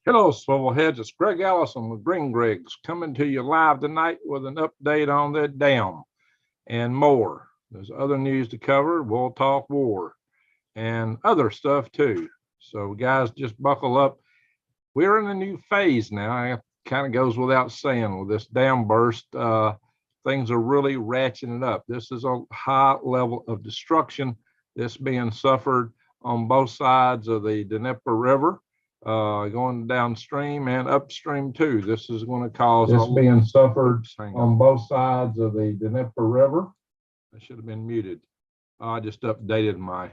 Hello, Swivelheads. It's Greg Allison with Green Gregs coming to you live tonight with an update on the dam and more. There's other news to cover. We'll talk war and other stuff too. So, guys, just buckle up. We're in a new phase now. It kind of goes without saying with this dam burst. Things are really ratcheting up. This is a high level of destruction that's being suffered on both sides of the Dnieper River. Going downstream and upstream too. This is going to cause this being suffered on both sides of the Dnieper River. I should have been muted. I just updated my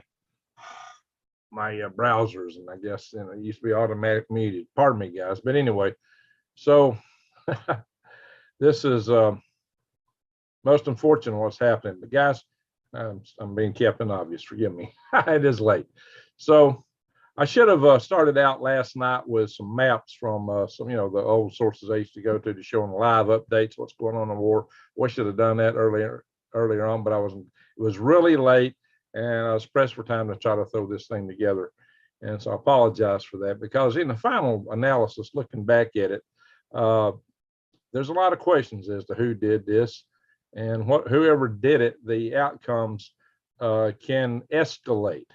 browsers, and I guess it used to be automatic muted. Pardon me, guys. But anyway, so this is most unfortunate what's happening. But guys, I'm being Captain Obvious. Forgive me. It is late. So I should have started out last night with some maps from some, the old sources I used to go to showing live updates, what's going on in the war. We should have done that earlier on, but it was really late, and I was pressed for time to try to throw this thing together. And so I apologize for that, because in the final analysis, looking back at it, there's a lot of questions as to who did this and whoever did it. The outcomes can escalate,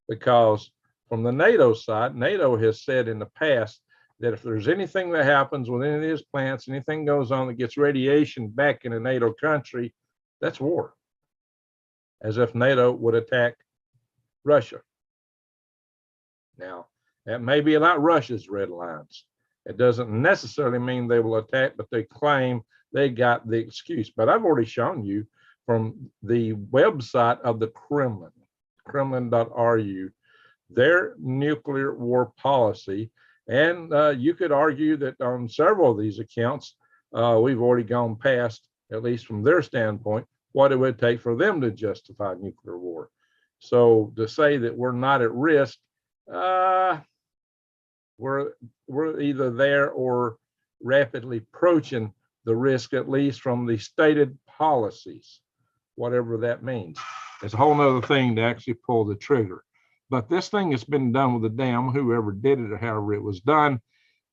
because from the NATO side, NATO has said in the past that if there's anything that happens with any of these plants, anything goes on that gets radiation back in a NATO country, that's war. As if NATO would attack Russia. Now, that may be not Russia's red lines. It doesn't necessarily mean they will attack, but they claim they got the excuse. But I've already shown you from the website of the Kremlin, kremlin.ru, their nuclear war policy. And you could argue that on several of these accounts, we've already gone past, at least from their standpoint, what it would take for them to justify nuclear war. So to say that we're not at risk, we're either there or rapidly approaching the risk, at least from the stated policies, whatever that means. It's a whole nother thing to actually pull the trigger. But this thing that's been done with the dam, whoever did it or however it was done,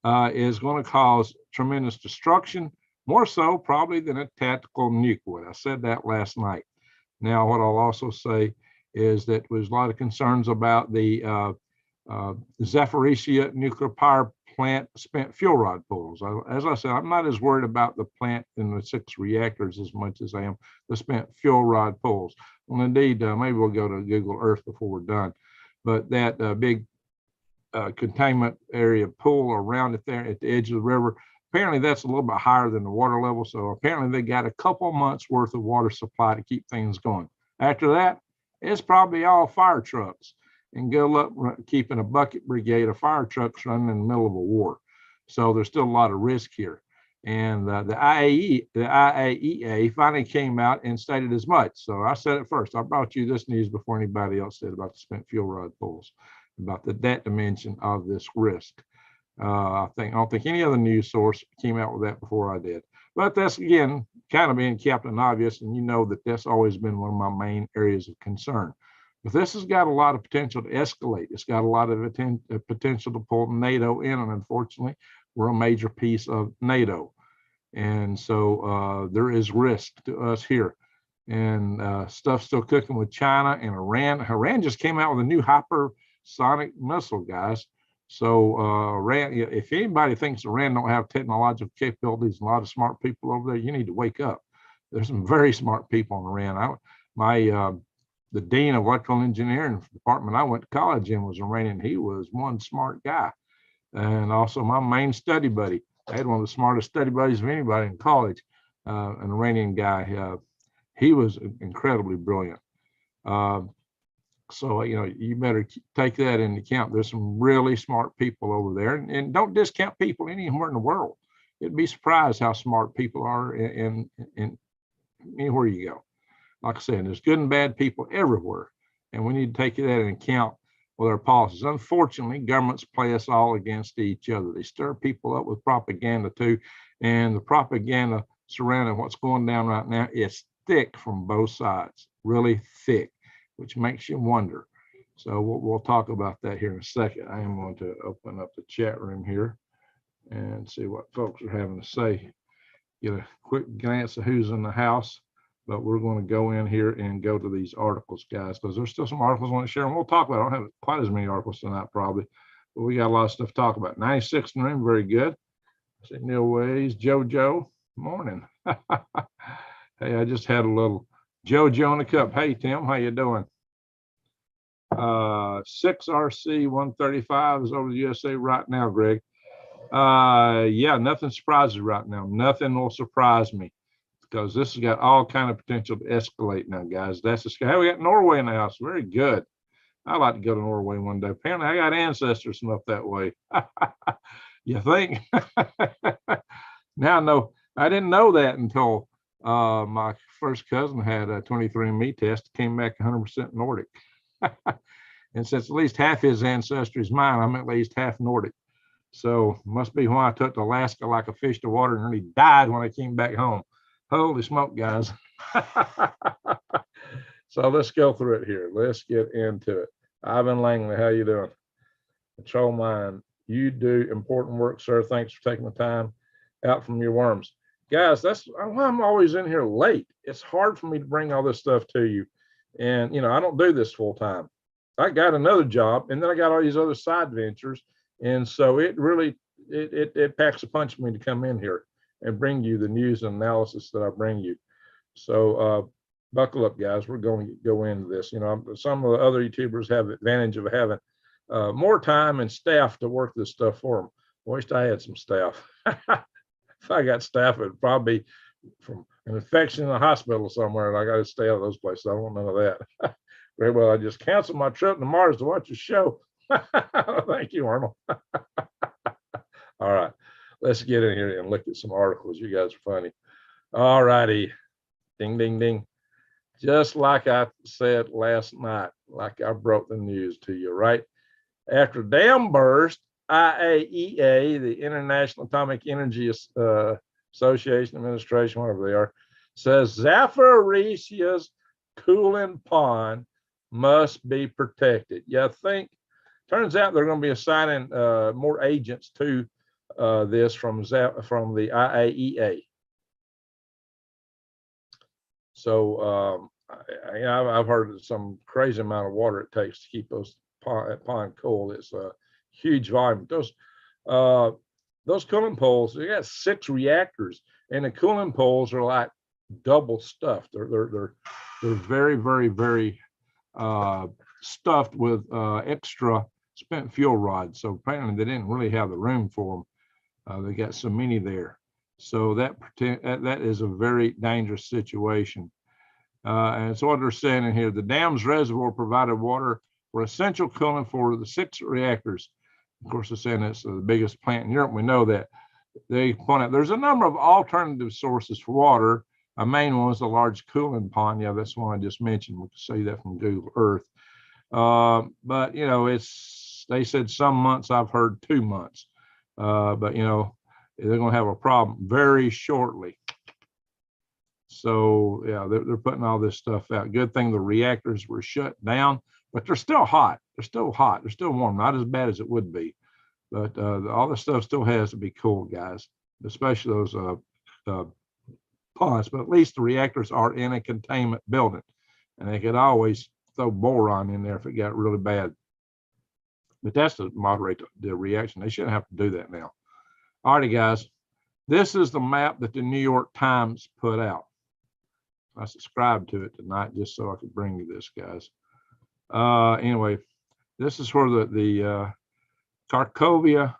is going to cause tremendous destruction, more so probably than a tactical nuke would. I said that last night. Now, what I'll also say is that there's a lot of concerns about the Zaporizhzhia Nuclear Power Plant spent fuel rod pools. As I said, I'm not as worried about the plant and the 6 reactors as much as I am the spent fuel rod pools. Well, indeed, maybe we'll go to Google Earth before we're done. But that big containment area pool around it there at the edge of the river, apparently that's a little bit higher than the water level. So apparently they got a couple months worth of water supply to keep things going. After that, it's probably all fire trucks, and good luck keeping a bucket brigade of fire trucks running in the middle of a war. So there's still a lot of risk here. And the IAEA finally came out and stated as much. So I said it first. I brought you this news before anybody else did about the spent fuel rod pools, about that dimension of this risk. I don't think any other news source came out with that before I did. But that's, again, kind of being Captain Obvious, and you know that that's always been one of my main areas of concern. But this has got a lot of potential to escalate. It's got a lot of potential to pull NATO in, and unfortunately, we're a major piece of NATO. And so there is risk to us here. And stuff's still cooking with China and Iran. Iran just came out with a new hypersonic missile, guys. So Iran, if anybody thinks Iran don't have technological capabilities and a lot of smart people over there, you need to wake up. There's some very smart people in Iran. The dean of electrical engineering department I went to college in was Iranian. He was one smart guy. And also my main study buddy. I had one of the smartest study buddies of anybody in college, an Iranian guy. He was incredibly brilliant. So, you better take that into account. There's some really smart people over there, and don't discount people anywhere in the world. You'd be surprised how smart people are in anywhere you go. Like I said, there's good and bad people everywhere, and we need to take that into account with our policies. Unfortunately, governments play us all against each other. They stir people up with propaganda too, and the propaganda surrounding what's going down right now is thick from both sides, really thick, which makes you wonder. So we'll talk about that here in a second. I am going to open up the chat room here and see what folks are having to say. Get a quick glance of who's in the house, but we're going to go in here and go to these articles, guys, because there's still some articles I want to share, and we'll talk about it. I don't have quite as many articles tonight, probably, but we got a lot of stuff to talk about. 96 in the room, very good. I see Neil Ways, JoJo, morning. Hey, I just had a little JoJo in the cup. Hey, Tim, how you doing? 6RC 135 is over the USA right now, Greg. Yeah, nothing surprises right now. Nothing will surprise me because this has got all kind of potential to escalate now, guys. That's the hey, we got Norway in the house. Very good. I'd like to go to Norway one day. Apparently, I got ancestors from up that way. You think? Now, no, I didn't know that until my first cousin had a 23andMe test, came back 100% Nordic. And since at least half his ancestry is mine, I'm at least half Nordic. So must be why I took to Alaska like a fish to water and nearly died when I came back home. Holy smoke, guys. So let's go through it here. Let's get into it. Ivan Langley, how you doing? Control Mind, you do important work, sir. Thanks for taking the time out from your worms. Guys, that's why I'm always in here late. It's hard for me to bring all this stuff to you. And, I don't do this full time. I got another job, and then I got all these other side ventures. And so it really, it packs a punch for me to come in here and bring you the news and analysis that I bring you. So buckle up, guys. We're going to go into this. Some of the other YouTubers have the advantage of having more time and staff to work this stuff for them. I wished I had some staff. If I got staff, it'd probably be from an infection in the hospital somewhere, and I got to stay out of those places. I don't want none of that. Very well, I just canceled my trip to Mars to watch a show. Thank you, Arnold. All right, let's get in here and look at some articles. You guys are funny. All righty, ding, ding, ding. Just like I said last night, like I broke the news to you, right? After dam burst, IAEA, the International Atomic Energy Association Administration, whatever they are, says Zaporizhzhia's cooling pond must be protected. You think? Turns out they're going to be assigning more agents to this from the IAEA. So I've heard some crazy amount of water it takes to keep those pond cool. It's a huge volume. Those cooling poles, they got 6 reactors, and the cooling poles are like double stuffed. They're very, very, very stuffed with extra spent fuel rods. So apparently they didn't really have the room for them. They got so many there. So that is a very dangerous situation. And so what they're saying in here, the dam's reservoir provided water for essential cooling for the 6 reactors. Of course, they're saying it's the biggest plant in Europe. We know that. They point out there's a number of alternative sources for water. A main one is the large cooling pond. Yeah, that's one I just mentioned. We can see that from Google Earth. But they said some months. I've heard 2 months. But they're going to have a problem very shortly. So yeah, they're putting all this stuff out. Good thing the reactors were shut down, but they're still hot. They're still hot. They're still warm. Not as bad as it would be, but all this stuff still has to be cool, guys. Especially those ponds. But at least the reactors are in a containment building, and they could always throw boron in there if it got really bad. But that's to moderate the reaction. They shouldn't have to do that now. All righty, guys. This is the map that the New York Times put out. I subscribed to it tonight just so I could bring you this, guys. Anyway, this is where the Kakhovka,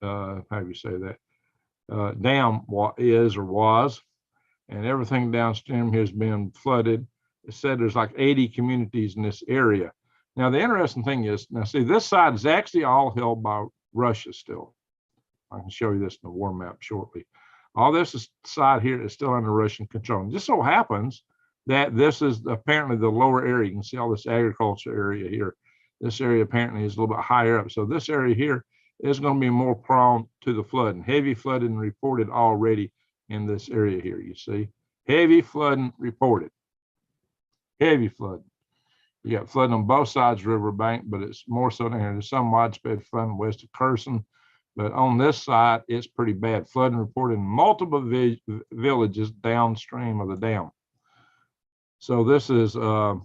how do you say that, dam is or was, and everything downstream has been flooded. It said there's like 80 communities in this area. Now, the interesting thing is, now see, this side is actually all held by Russia still. I can show you this in the war map shortly. All this side here is still under Russian control. And just so happens that this is apparently the lower area. You can see all this agriculture area here. This area apparently is a little bit higher up. So this area here is going to be more prone to the flooding. Heavy flooding reported already in this area here, you see. Heavy flooding reported. Heavy flooding. You got flooding on both sides of the riverbank, but it's more so down here. There's some widespread flooding west of Kherson, but on this side, it's pretty bad. Flooding reported in multiple villages downstream of the dam. So this is a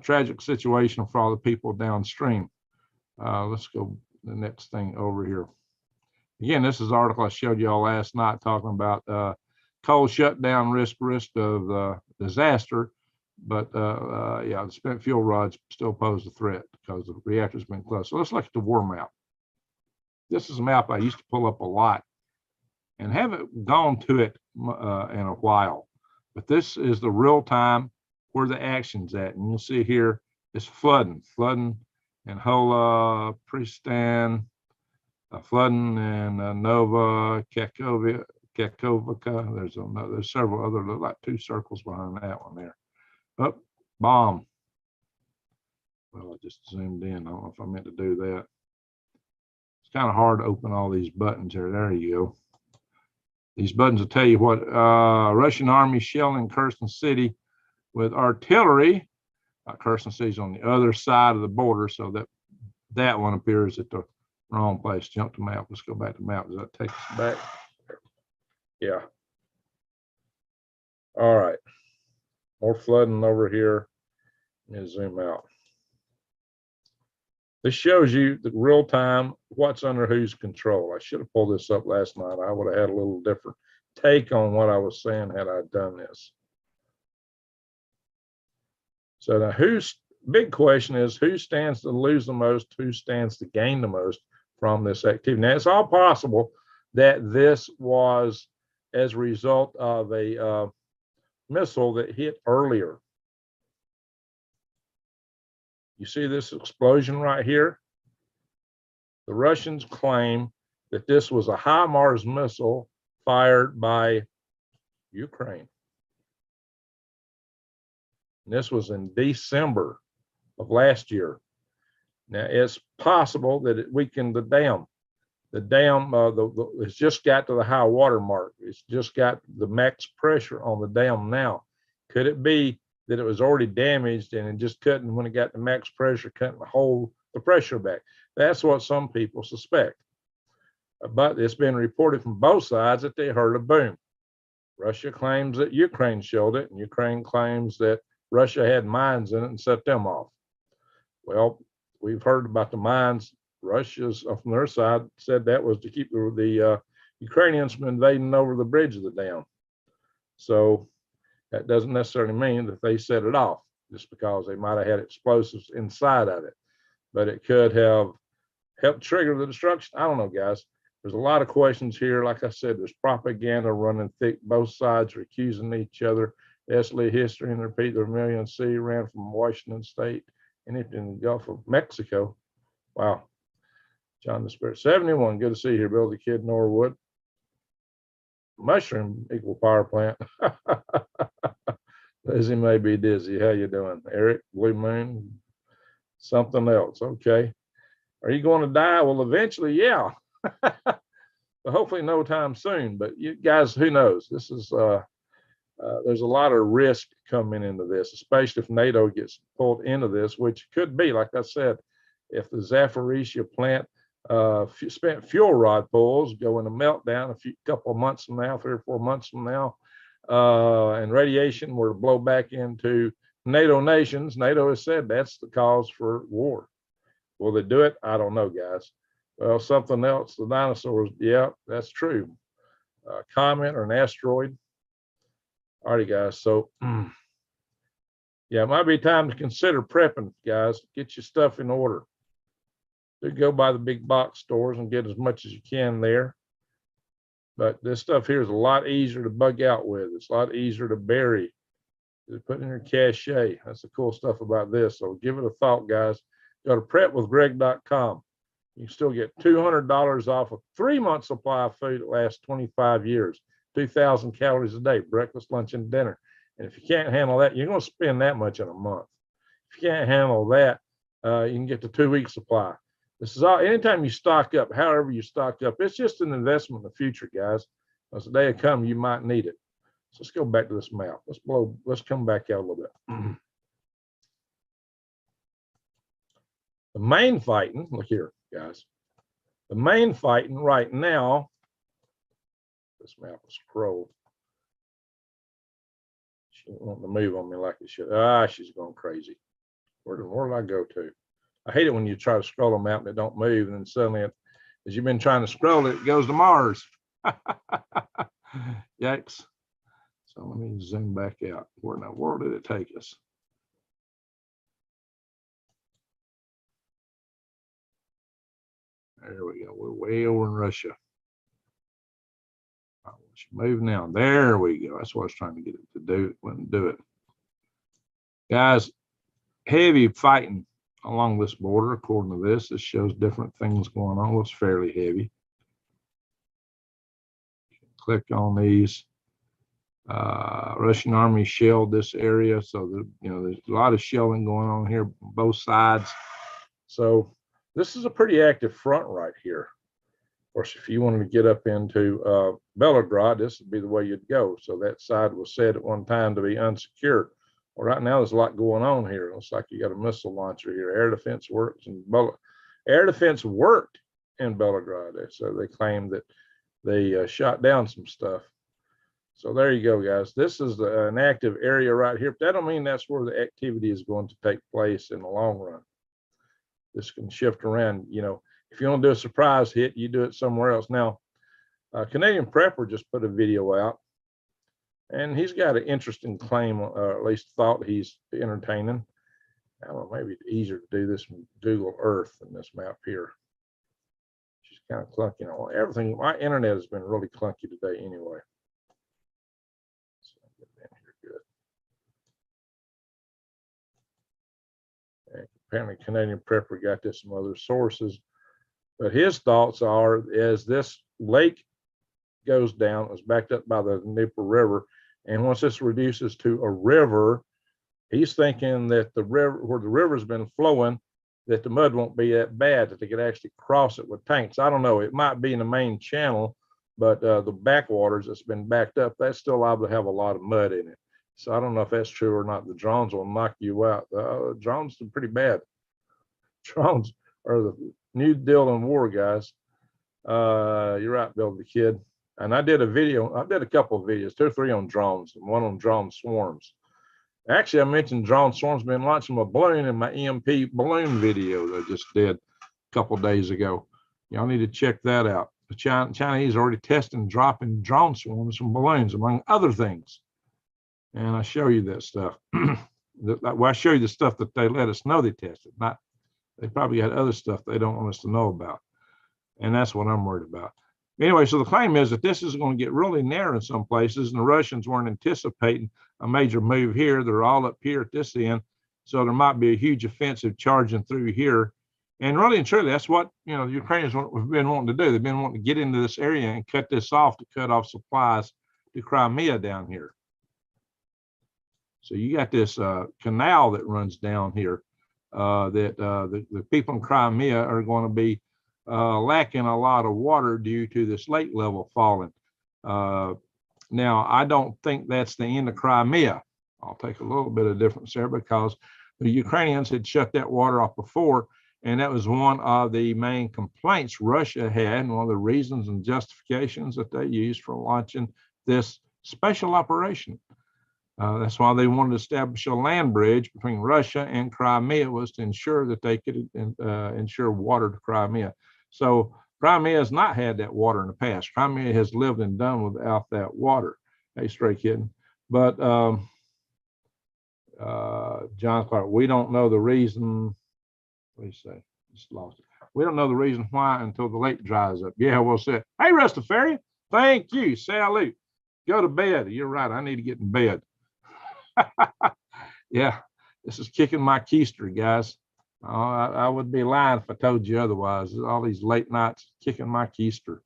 tragic situation for all the people downstream. Let's go the next thing over here. Again, this is the article I showed you all last night talking about coal shutdown risk of disaster. But yeah, the spent fuel rods still pose a threat because the reactor's been closed. So let's look at the war map. This is a map I used to pull up a lot and haven't gone to it in a while. But this is the real time where the action's at. And you'll see here it's flooding and Hola, Pristan, flooding and Nova Kakhovka. There's several other, like 2 circles behind that one there. Oh, bomb. Well, I just zoomed in. I don't know if I meant to do that. It's kind of hard to open all these buttons here. There you go. These buttons will tell you what Russian army shelling Kherson City with artillery. Kherson City's on the other side of the border, so that one appears at the wrong place. Jump to map. Let's go back to map. Does that take us back? Yeah. All right. More flooding over here. Let me zoom out. This shows you the real time what's under whose control. I should have pulled this up last night. I would have had a little different take on what I was saying had I done this. So now big question is who stands to lose the most, who stands to gain the most from this activity? Now it's all possible that this was as a result of a missile that hit earlier. You see this explosion right here? The Russians claim that this was a HIMARS missile fired by Ukraine. And this was in December of last year. Now it's possible that it weakened the dam. The dam it's just got to the high water mark. It's just got the max pressure on the dam now. Could it be that it was already damaged and it just couldn't, when it got the max pressure, couldn't hold the pressure back? That's what some people suspect. But it's been reported from both sides that they heard a boom. Russia claims that Ukraine shelled it, and Ukraine claims that Russia had mines in it and set them off. Well, we've heard about the mines. Russia's from their side said that was to keep the Ukrainians from invading over the bridge of the dam. So that doesn't necessarily mean that they set it off, just because they might have had explosives inside of it. But it could have helped trigger the destruction. I don't know, guys. There's a lot of questions here. Like I said, there's propaganda running thick. Both sides are accusing each other. Esli history and repeat the Vermilion Sea ran from Washington State and it in the Gulf of Mexico. Wow. John the Spirit. 71. Good to see you here, Bill the Kid Norwood. Mushroom Equal Power Plant. Lizzie may be dizzy. How you doing? Eric, Blue Moon, something else. Okay. Are you going to die? Well, eventually, yeah. But hopefully no time soon. But you guys, who knows? This is there's a lot of risk coming into this, especially if NATO gets pulled into this, which could be, like I said, if the Zaporizhzhia plant spent fuel rod pools go into meltdown couple of months from now, 3 or 4 months from now, and radiation were to blow back into NATO nations. NATO has said that's the cause for war. Will they do it? I don't know, guys. Well, something else, the dinosaurs, yeah, that's true. Comet or an asteroid. All right, guys. So, yeah, it might be time to consider prepping, guys. Get your stuff in order. Do go by the big box stores and get as much as you can there. But this stuff here is a lot easier to bug out with. It's a lot easier to bury. To put in your cache. That's the cool stuff about this. So give it a thought, guys. Go to prepwithgreg.com. You can still get $200 off a 3-month supply of food that lasts 25 years. 2,000 calories a day, breakfast, lunch, and dinner. And if you can't handle that, you're going to spend that much in a month. If you can't handle that, you can get the 2-week supply. This is all, anytime you stock up, however you stock up, it's just an investment in the future, guys. As the day will come, you might need it. So let's go back to this map. Let's come back out a little bit. The main fighting, look here, guys. The main fighting right now, this map will scroll. She don't want to move on me like it should. Ah, she's going crazy. Where did I go to? I hate it when you try to scroll a map and it don't move, and then suddenly, as you've been trying to scroll it, it goes to Mars. Yikes. So let me zoom back out. Where in the world did it take us? There we go. We're way over in Russia. I want you to move now. There we go. That's what I was trying to get it to do. It wouldn't do it. Guys, heavy fighting along this border, according to this. This shows different things going on. It's fairly heavy. Click on these. Russian army shelled this area, so there's a lot of shelling going on here, both sides. So this is a pretty active front right here. Of course, if you wanted to get up into Belgorod, this would be the way you'd go. So that side was said at one time to be unsecured. Well, right now there's a lot going on here. It looks like you got a missile launcher here. Air defense works, and air defense worked in Belgorod. So they claimed that they shot down some stuff. So there you go, guys. This is an active area right here. But that don't mean that's where the activity is going to take place in the long run. This can shift around. If you want to do a surprise hit, you do it somewhere else. Now, Canadian Prepper just put a video out, and he's got an interesting claim, or at least thought he's entertaining. I don't know, maybe it's easier to do this from Google Earth than this map here. She's kind of clunky. Everything, my internet has been really clunky today anyway. Apparently Canadian Prepper got this from other sources, but his thoughts are, as this lake goes down, it's backed up by the Dnieper River, and once this reduces to a river, he's thinking that the river, where the river's been flowing, that the mud won't be that bad, that they could actually cross it with tanks. I don't know, it might be in the main channel, but the backwaters that's been backed up, that's still liable to have a lot of mud in it. So I don't know if that's true or not. The drones will knock you out. Drones are pretty bad. Drones are the new deal in war, guys. You're right, Bill the Kid. And I did a video. I did a couple of videos, 2 or 3 on drones, and one on drone swarms. Actually, I mentioned drone swarms been launching a balloon in my EMP balloon video that I just did a couple of days ago. Y'all need to check that out. The Chinese are already testing dropping drone swarms from balloons, among other things. And I show you that stuff. Well, I show you the stuff that they let us know they tested. Not, they probably got other stuff they don't want us to know about. And that's what I'm worried about. Anyway, so the claim is that this is going to get really narrow in some places, and the Russians weren't anticipating a major move here. They're all up here at this end. So there might be a huge offensive charging through here. And really and truly, that's what the Ukrainians have been wanting to do. They've been wanting to get into this area and cut this off to cut off supplies to Crimea down here. So you got this canal that runs down here that the people in Crimea are going to be lacking a lot of water due to this lake level falling. Now, I don't think that's the end of Crimea. I'll take a little bit of difference there because the Ukrainians had shut that water off before, and that was one of the main complaints Russia had, and one of the reasons and justifications that they used for launching this special operation. That's why they wanted to establish a land bridge between Russia and Crimea, was to ensure that they could ensure water to Crimea. So Crimea has not had that water in the past. Crimea has lived and done without that water. Hey, stray kid. But John Clark, we don't know the reason. What do you say? Just lost it. We don't know the reason why until the lake dries up. Yeah, we'll see. Hey, Rastafarian, thank you. Salute. Go to bed. You're right. I need to get in bed. Yeah, this is kicking my keister, guys. I would be lying if I told you otherwise. All these late nights kicking my keister.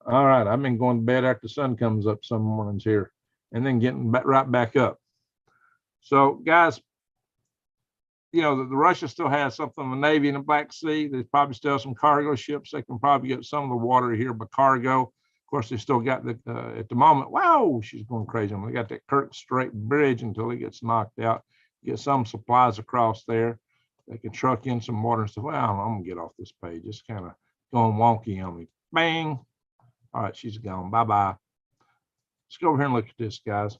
All right, I've been going to bed after the sun comes up some mornings here, and then getting right back up. So, guys, the Russia still has something of a navy in the Black Sea. There's probably still some cargo ships. They can probably get some of the water here by cargo. Of course, they still got the at the moment. Wow, she's going crazy. They got that Kirk Strait Bridge until it gets knocked out. Get some supplies across there. They can truck in some water and stuff. Well, I'm gonna get off this page. It's kind of going wonky on me. Bang. All right, she's gone. Bye-bye. Let's go over here and look at this, guys.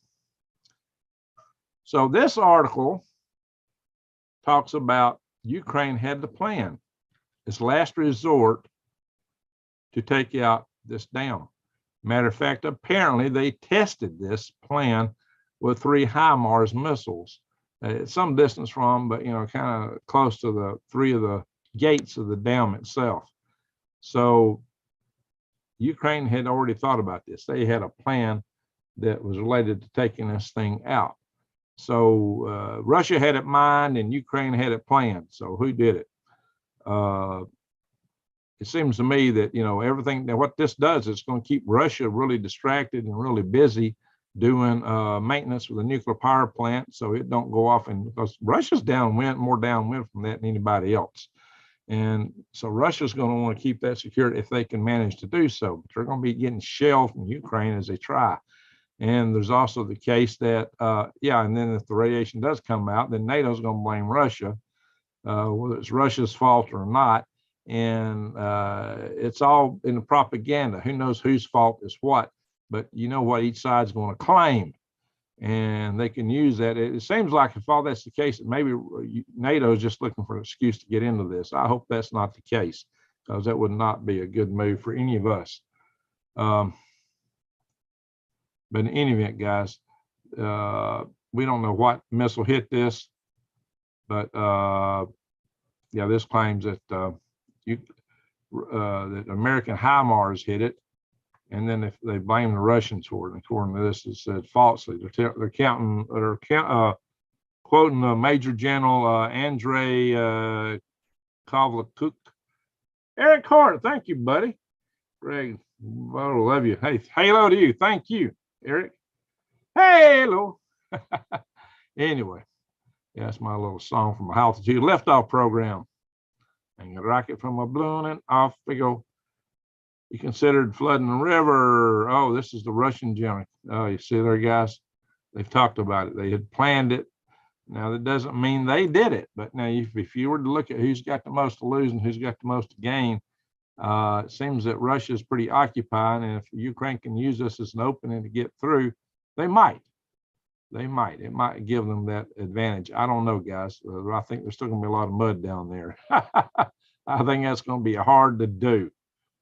So this article talks about Ukraine had the plan, its last resort to take out this dam. Matter of fact, apparently they tested this plan with 3 HIMARS missiles. It's some distance from, but kind of close to the 3 of the gates of the dam itself. So Ukraine had already thought about this. They had a plan that was related to taking this thing out. So Russia had it mined and Ukraine had it planned. So who did it? It seems to me that, everything, that what this does is going to keep Russia really distracted and really busy doing maintenance with the nuclear power plant, so it don't go off, and because Russia's downwind, more downwind from that than anybody else. And so Russia's going to want to keep that secure if they can manage to do so. But they're going to be getting shelled from Ukraine as they try. And there's also the case that, and then if the radiation does come out, then NATO's going to blame Russia, whether it's Russia's fault or not. And it's all in the propaganda. Who knows whose fault is what? But you know what each side's going to claim. And they can use that. It seems like if all that's the case, maybe NATO is just looking for an excuse to get into this. I hope that's not the case, because that would not be a good move for any of us. But in any event, guys, we don't know what missile hit this, but this claims that that American HIMARS hit it, and then if they blame the Russians for it. And according to this, it said falsely. They're quoting Major General Andrei Kovaliuk. Eric Hart, thank you, buddy. Greg, I love you. Hey, hello to you. Thank you, Eric. Hey, hello. Anyway, that's my little song from my altitude liftoff program. And a rocket from a balloon and off we go. You considered flooding the river. Oh, this is the Russian general. Oh, you see there, guys? They've talked about it. They had planned it. Now, that doesn't mean they did it. But now, if you were to look at who's got the most to lose and who's got the most to gain, it seems that Russia is pretty occupied. And if Ukraine can use this as an opening to get through, they might. They might. It might give them that advantage. I don't know, guys. I think there's still going to be a lot of mud down there. I think that's going to be hard to do.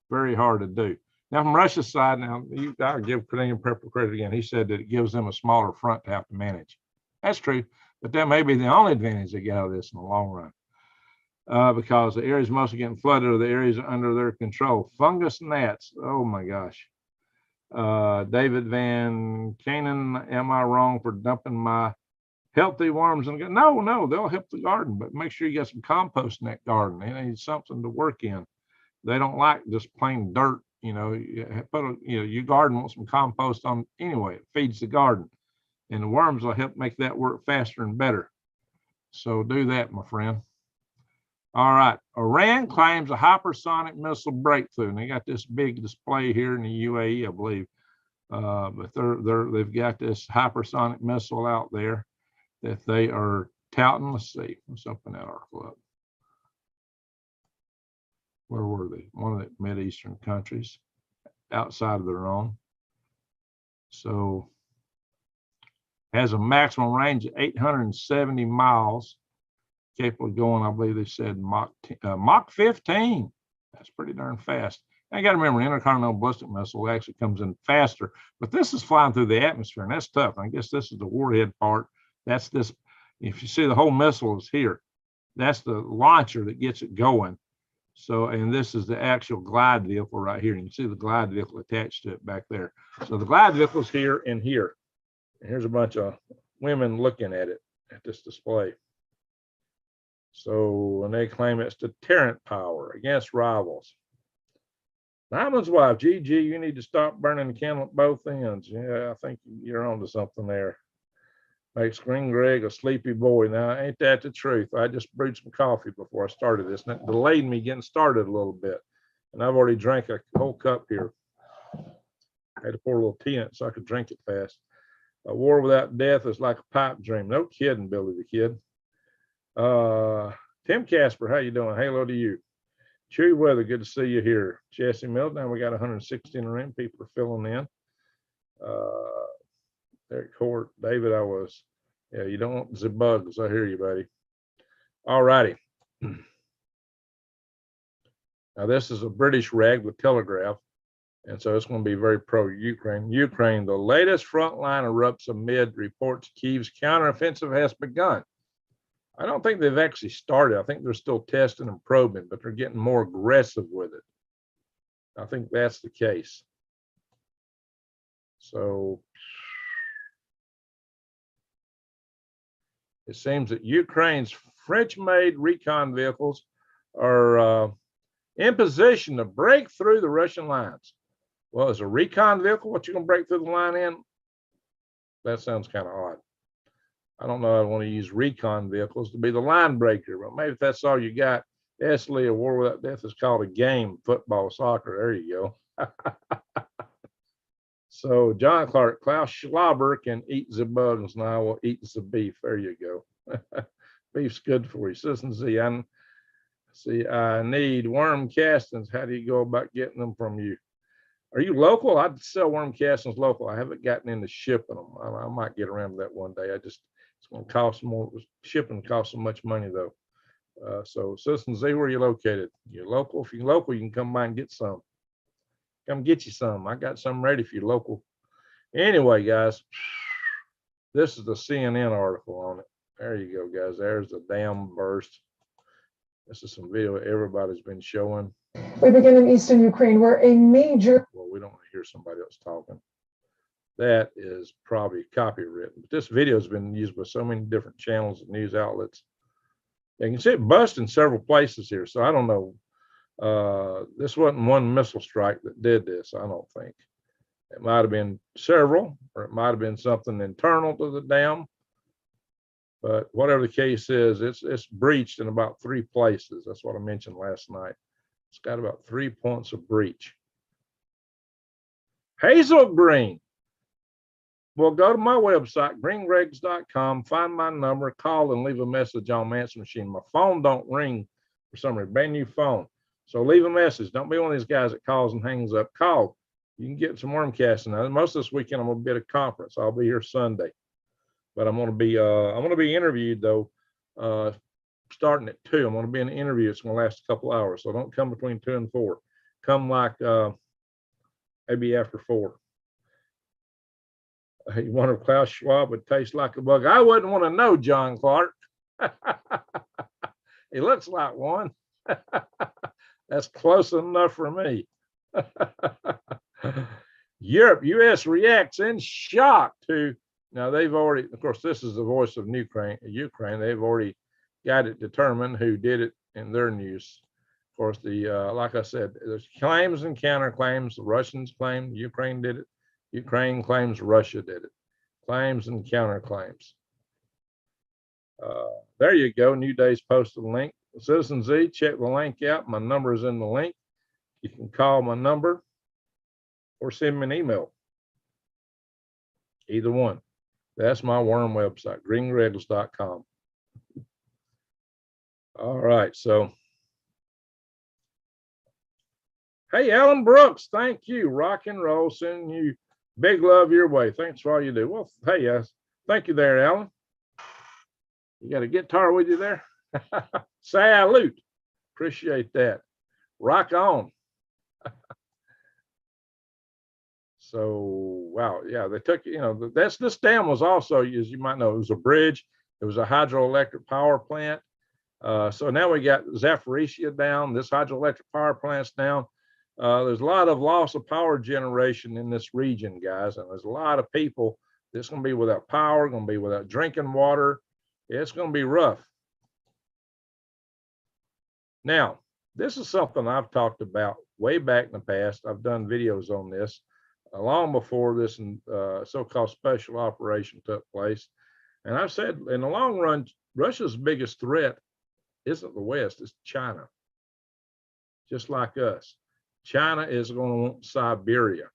Very hard to do. Now, from Russia's side, I'll give Canadian Prepper credit again. He said that it gives them a smaller front to have to manage. That's true, but that may be the only advantage they get out of this in the long run, because the areas mostly getting flooded are the areas under their control. Fungus gnats. Oh my gosh. David Van Canaan, am I wrong for dumping my healthy worms in the garden? No, they'll help the garden, but make sure you got some compost in that garden. They need something to work in. They don't like just plain dirt. Your garden wants some compost on anyway. It feeds the garden, and the worms will help make that work faster and better. So do that, my friend. All right. Iran claims a hypersonic missile breakthrough, and they got this big display here in the UAE, I believe. But they've got this hypersonic missile out there that they are touting. Let's see. Let's open that article up. Where were they? One of the Mideastern countries outside of their own. So has a maximum range of 870 miles, capable of going, I believe they said Mach 15. That's pretty darn fast. I got to remember, intercontinental ballistic missile actually comes in faster, but this is flying through the atmosphere, and that's tough. I guess this is the warhead part. That's this. If you see, the whole missile is here. That's the launcher that gets it going. So, and this is the actual glide vehicle right here. You can see the glide vehicle attached to it back there. So the glide vehicle is here and here. And here's a bunch of women looking at it, at this display. So, and they claim it's deterrent power against rivals. Diamond's wife, GG, you need to stop burning the candle at both ends. Yeah, I think you're onto something there. Makes Green Greg a sleepy boy. Now, ain't that the truth? I just brewed some coffee before I started this, and it delayed me getting started a little bit. And I've already drank a whole cup here. I had to pour a little tea in it so I could drink it fast. A war without death is like a pipe dream. No kidding, Billy the Kid. Tim Casper, how you doing? Halo to you. Cheery weather, good to see you here. Jesse Mills, now we got 160 in the room. People are filling in. Eric Court, David, yeah, you don't want the bugs. I hear you, buddy. All righty. Now, this is a British rag with Telegraph, and so it's going to be very pro-Ukraine. Ukraine, the latest frontline erupts amid reports Kyiv's counteroffensive has begun. I don't think they've actually started. I think they're still testing and probing, but they're getting more aggressive with it. I think that's the case. So it seems that Ukraine's French-made recon vehicles are in position to break through the Russian lines. Well, as a recon vehicle, what you gonna break through the line in? That sounds kind of odd. I don't know. I want to use recon vehicles to be the line breaker, but maybe if that's all you got, Esley, A War Without Death is called a game, football, soccer. There you go. So John Clark, Klaus Schlauber can eat the bugs, and I will eat the beef. There you go. Beef's good for you. Citizen Z, I need worm castings. How do you go about getting them from you? Are you local? I'd sell worm castings local. I haven't gotten into shipping them. I might get around to that one day. It's going to cost more. Shipping costs so much money though. So Citizen Z, where are you located? You're local. If you're local, you can come by and get some. Come get you some. I got some ready for you local. Anyway, guys, this is the CNN article on it. There you go, guys. There's the dam burst. This is some video everybody's been showing. We begin in eastern Ukraine, where a major... Well, we don't want to hear somebody else talking. That is probably copywritten. But this video has been used by so many different channels and news outlets. You can see it bust in several places here. So I don't know. This wasn't one missile strike that did this, I don't think. It might have been several, or it might have been something internal to the dam. But whatever the case is, it's breached in about 3 places. That's what I mentioned last night. It's got about 3 points of breach. Hazel Green. Well, go to my website, greenregs.com, find my number, call and leave a message on my answer machine. My phone don't ring for some reason, brand new phone. So leave a message. Don't be one of these guys that calls and hangs up. Call. You can get some worm casting. Now, most of this weekend, I'm going to be at a conference. I'll be here Sunday. But I'm going to be interviewed though, starting at 2. I'm going to be in an interview. It's going to last a couple hours. So don't come between 2 and 4. Come like maybe after 4. You wonder if Klaus Schwab would taste like a bug. I wouldn't want to know, John Clark. He looks like one. That's close enough for me. Europe, U.S. reacts in shock to, now they've already, of course, this is the voice of Ukraine. They've already got it determined who did it in their news. Of course, like I said, there's claims and counterclaims. The Russians claim Ukraine did it. Ukraine claims Russia did it. Claims and counterclaims. There you go. New Day's posted a link. Citizen Z, check the link out. My number is in the link. You can call my number or send me an email. Either one. That's my worm website, greenregals.com. All right, so. Hey, Alan Brooks, thank you. Rock and roll, sending you big love your way. Thanks for all you do. Well, hey, thank you there, Alan. You got a guitar with you there? Salute. Appreciate that. Rock on. So, wow, yeah, they took, this dam was also, as you might know, it was a bridge. It was a hydroelectric power plant. So now we got Zaporizhzhia down. This hydroelectric power plant's down. There's a lot of loss of power generation in this region, guys. And there's a lot of people that's going to be without power, going to be without drinking water. It's going to be rough. Now, this is something I've talked about way back in the past. I've done videos on this long before this so-called special operation took place. And I've said in the long run, Russia's biggest threat isn't the West, it's China. Just like us. China is going to want Siberia.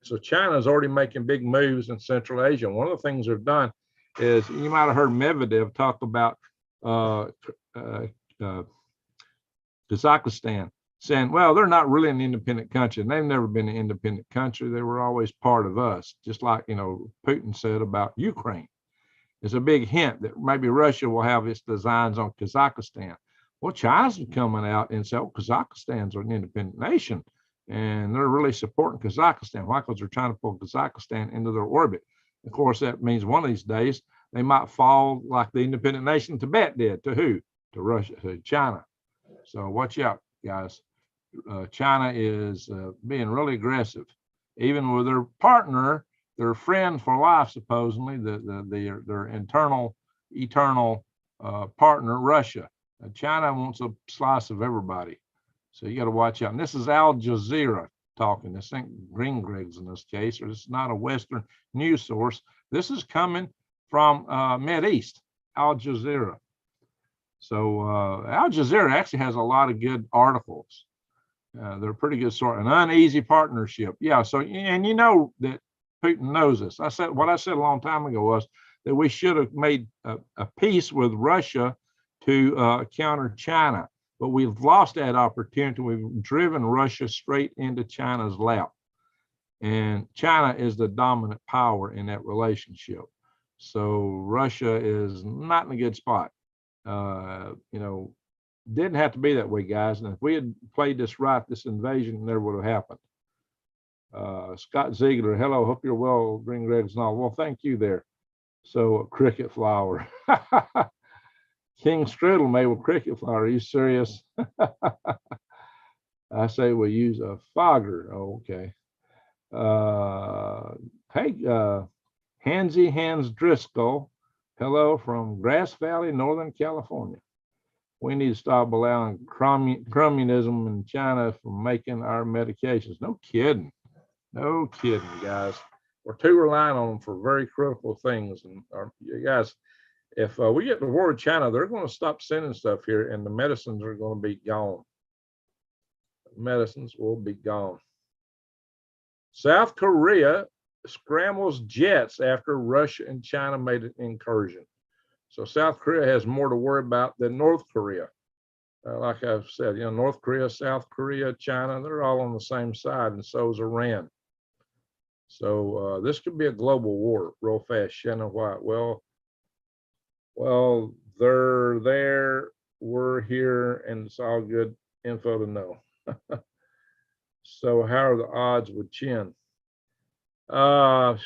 So China is already making big moves in Central Asia. One of the things they've done is, you might have heard Medvedev talk about Kazakhstan, saying, well, they're not really an independent country. And they've never been an independent country. They were always part of us, just like, Putin said about Ukraine. It's a big hint that maybe Russia will have its designs on Kazakhstan. Well, China's coming out and said, oh, Kazakhstan's an independent nation, and they're really supporting Kazakhstan. Why? Because they're trying to pull Kazakhstan into their orbit. Of course, that means one of these days they might fall like the independent nation Tibet did. To who? To Russia, to China. So watch out, guys. China is being really aggressive, even with their partner, their friend for life, supposedly, their eternal partner, Russia. China wants a slice of everybody. So you got to watch out. And this is Al Jazeera talking. This ain't Green Greg's in this case, or this is not a Western news source. This is coming from Mideast, Al Jazeera. So Al Jazeera actually has a lot of good articles. They're a pretty good sort. An uneasy partnership. Yeah. So, and that Putin knows this. What I said a long time ago was that we should have made a peace with Russia to counter China, but we've lost that opportunity. We've driven Russia straight into China's lap, and China is the dominant power in that relationship. So Russia is not in a good spot. Didn't have to be that way, guys. And if we had played this right, this invasion never would have happened. Scott Ziegler, hello, hope you're well, Green Greg's and all. Well, thank you there. So, cricket flower. King Strudel made with cricket flower. Are you serious? I say we use a fogger. Oh, okay. Hey, Hans Driscoll, hello from Grass Valley, Northern California. We need to stop allowing communism in China from making our medications. No kidding. No kidding, guys. We're too reliant on them for very critical things. And guys, if we get the war with China, they're going to stop sending stuff here, and the medicines are going to be gone. Medicines will be gone. South Korea scrambles jets after Russia and China made an incursion. So South Korea has more to worry about than North Korea. Like I've said, North Korea, South Korea, China, they're all on the same side, and so is Iran. So this could be a global war real fast. Shannon White, well, they're there, we're here, and it's all good info to know. So how are the odds with Chin? Guys,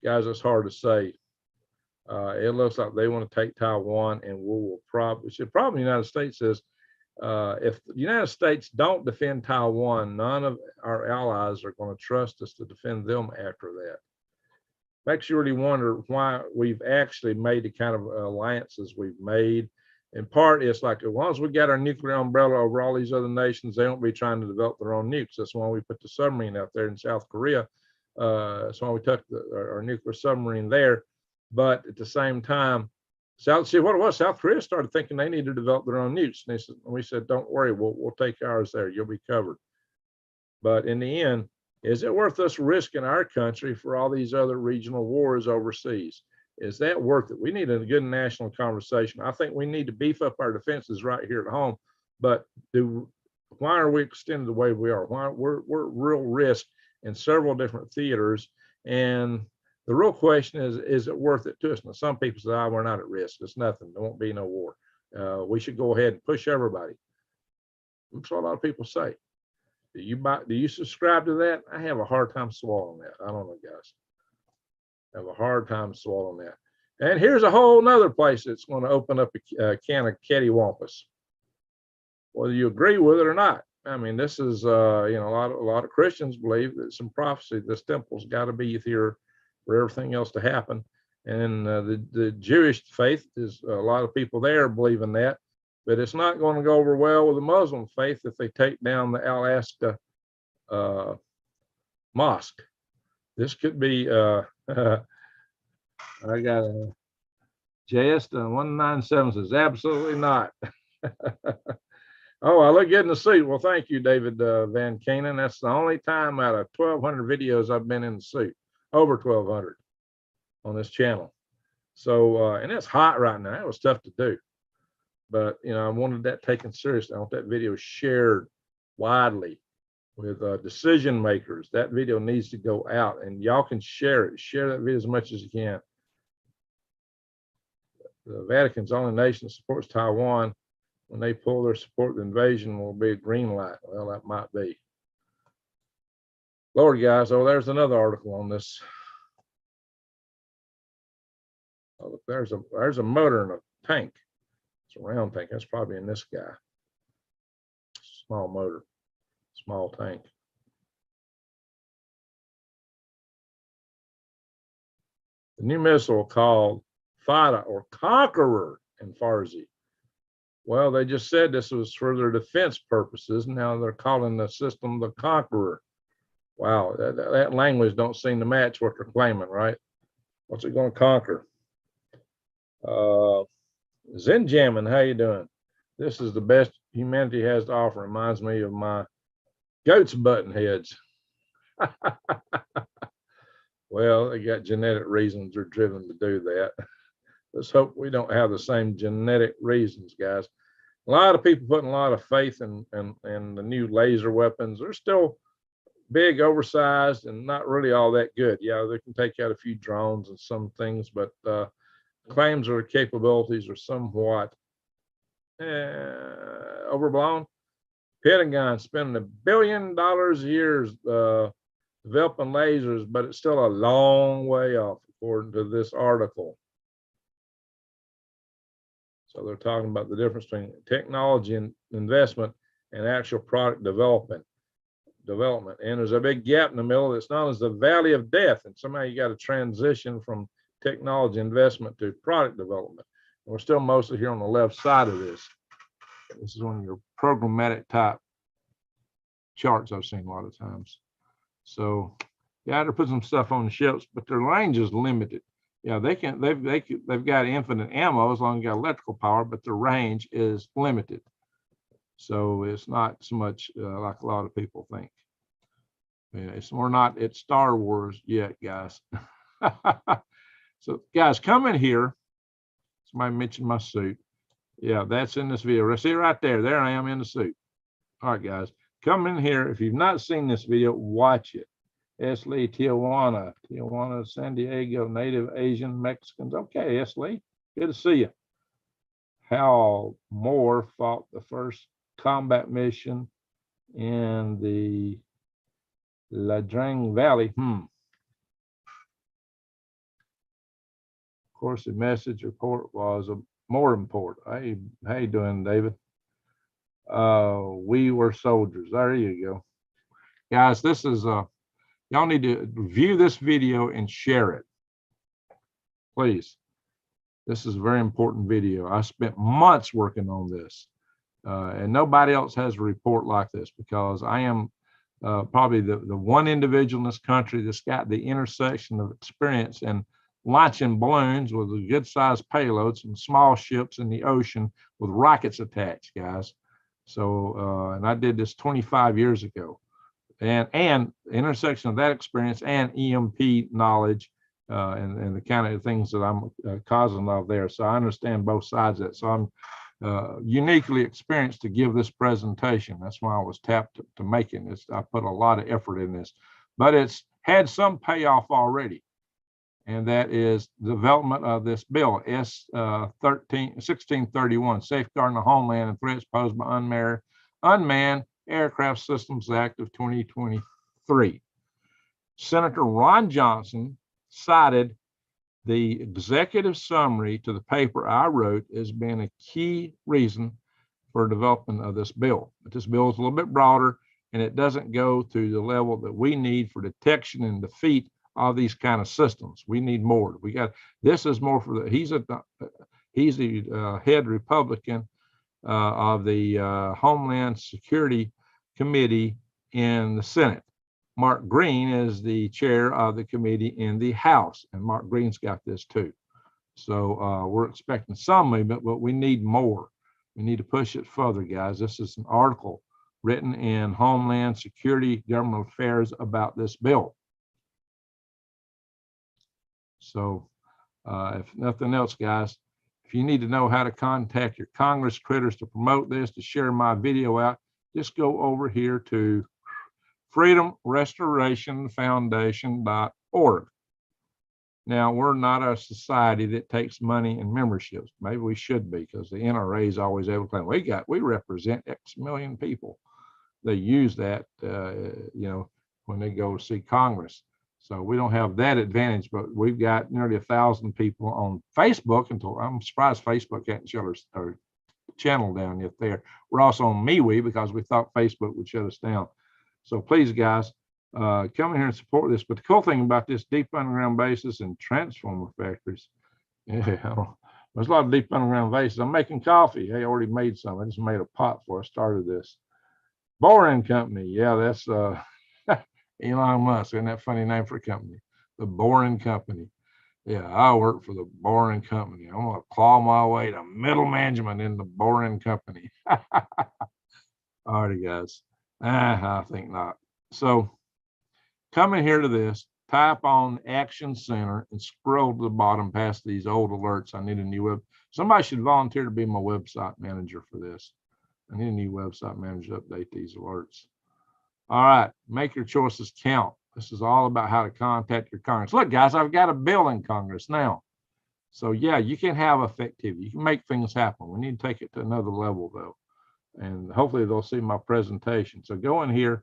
it's hard to say. It looks like they want to take Taiwan, and the problem the United States is, if the United States don't defend Taiwan, none of our allies are going to trust us to defend them after that. Makes you really wonder why we've actually made the kind of alliances we've made. In part, it's like, as long as we got our nuclear umbrella over all these other nations, they won't be trying to develop their own nukes. That's why we put the submarine out there in South Korea. That's why we took our nuclear submarine there. But at the same time, South Korea started thinking they need to develop their own nukes. And we said, don't worry, we'll take ours there. You'll be covered. But in the end, is it worth us risking our country for all these other regional wars overseas? Is that worth it? We need a good national conversation. I think we need to beef up our defenses right here at home. But why are we extended the way we are? Why we're real risk in several different theaters. And the real question is it worth it to us? Now, some people say, we're not at risk. It's nothing. There won't be no war. We should go ahead and push everybody. That's what a lot of people say. Do you subscribe to that? I have a hard time swallowing that. I don't know, guys. I have a hard time swallowing that. And here's a whole nother place that's going to open up a can of cattywampus, whether you agree with it or not. I mean, this is, a lot of Christians believe that some prophecy, this temple's got to be here for everything else to happen. And the Jewish faith is a lot of people there believe in that, but it's not going to go over well with the Muslim faith if they take down the Alaska mosque. This could be, I got a JS197 says, absolutely not. Oh, I look good in the suit. Well, thank you, David Van Kanen. That's the only time out of 1,200 videos I've been in the suit, over 1,200 on this channel. So, and it's hot right now. It was tough to do. but you know, I wanted that taken seriously. I want that video shared widely with decision makers. That video needs to go out, and y'all can share it. Share that video as much as you can. The Vatican's only nation that supports Taiwan. When they pull their support, the invasion will be a green light. Well, that might be. Lord, guys, oh, there's another article on this. Oh, look, there's a motor in a tank. It's a round tank. That's probably in this guy. Small motor, small tank. The new missile called Fida or Conqueror in Farsi. Well, they just said this was for their defense purposes. Now they're calling the system the Conqueror. Wow, that language don't seem to match what they're claiming, right? What's it going to conquer? Zinjamin, how you doing? This is the best humanity has to offer. Reminds me of my goat's button heads. Well, they got genetic reasons they're driven to do that. Let's hope we don't have the same genetic reasons, guys. A lot of people putting a lot of faith in the new laser weapons. They're still big, oversized, and not really all that good. Yeah, they can take out a few drones and some things, but claims or capabilities are somewhat overblown. Pentagon spending $1 billion a year developing lasers, but it's still a long way off, according to this article. So they're talking about the difference between technology and investment and actual product development. And there's a big gap in the middle that's known as the valley of death. And somehow you got to transition from technology investment to product development. And we're still mostly here on the left side of this. This is one of your programmatic type charts I've seen a lot of times. So yeah, they're putting some stuff on the ships, but their range is limited. Yeah, they've got infinite ammo as long as you got electrical power, but the range is limited. So it's not so much like a lot of people think. Yeah, we're not at Star Wars yet, guys. So guys, come in here. Somebody mentioned my suit. Yeah, that's in this video. See right there. There I am in the suit. All right, guys, come in here. If you've not seen this video, watch it. S. Lee, Tijuana, San Diego, Native Asian Mexicans. Okay, S. Lee, good to see you. Hal Moore fought the first combat mission in the Ladrang Valley. Of course, the message report was more important. Hey, how you doing, David? We were soldiers. There you go. Guys, this is y'all need to view this video and share it, please. This is a very important video. I spent months working on this, and nobody else has a report like this, because I am probably the one individual in this country that's got the intersection of experience in launching balloons with a good-sized payloads and small ships in the ocean with rockets attached, guys. So, and I did this 25 years ago. And the intersection of that experience and EMP knowledge and the kind of things that I'm causing of there. So I understand both sides of it. So I'm uniquely experienced to give this presentation. That's why I was tapped to making this. I put a lot of effort in this, but it's had some payoff already. And that is development of this bill, S-1631, Safeguarding the Homeland and Threats Posed by Unmanned Aircraft Systems Act of 2023. Senator Ron Johnson cited the executive summary to the paper I wrote as being a key reason for development of this bill. But this bill is a little bit broader, and it doesn't go to the level that we need for detection and defeat of these kind of systems. We need more. We got, this is more for the, he's the head Republican of the Homeland Security Committee in the Senate. Mark Green is the chair of the committee in the House, and Mark Green's got this too. So we're expecting some movement, but we need more. We need to push it further, guys. This is an article written in Homeland Security Government Affairs about this bill. So if nothing else, guys, If you need to know how to contact your Congress critters to promote this, to share my video out, just go over here to freedomrestorationfoundation.org. Now, we're not a society that takes money and memberships. Maybe we should be, because the NRA is always able to claim we represent X million people. They use that, when they go see Congress. So we don't have that advantage, but we've got nearly 1,000 people on Facebook. I'm surprised Facebook hadn't shut our channel down yet there. We're also on MeWe because we thought Facebook would shut us down. So please, guys, come in here and support this. But the cool thing about this deep underground bases and transformer factories, there's a lot of deep underground bases. I'm making coffee. Hey, I already made some. I just made a pot before I started this. Boring Company. Yeah, that's Elon Musk. Isn't that a funny name for a company? The Boring Company. Yeah, I work for the Boring Company. I'm going to claw my way to middle management in the Boring Company. All righty, guys. I think not. So come in here to this, type on Action Center and scroll to the bottom past these old alerts. I need a new web. Somebody should volunteer to be my website manager for this. I need a new website manager to update these alerts. All right, make your choices count. This is all about how to contact your Congress. Look, guys, I've got a bill in Congress now. So yeah, you can have effectivity. You can make things happen. We need to take it to another level though. And hopefully they'll see my presentation. So go in here,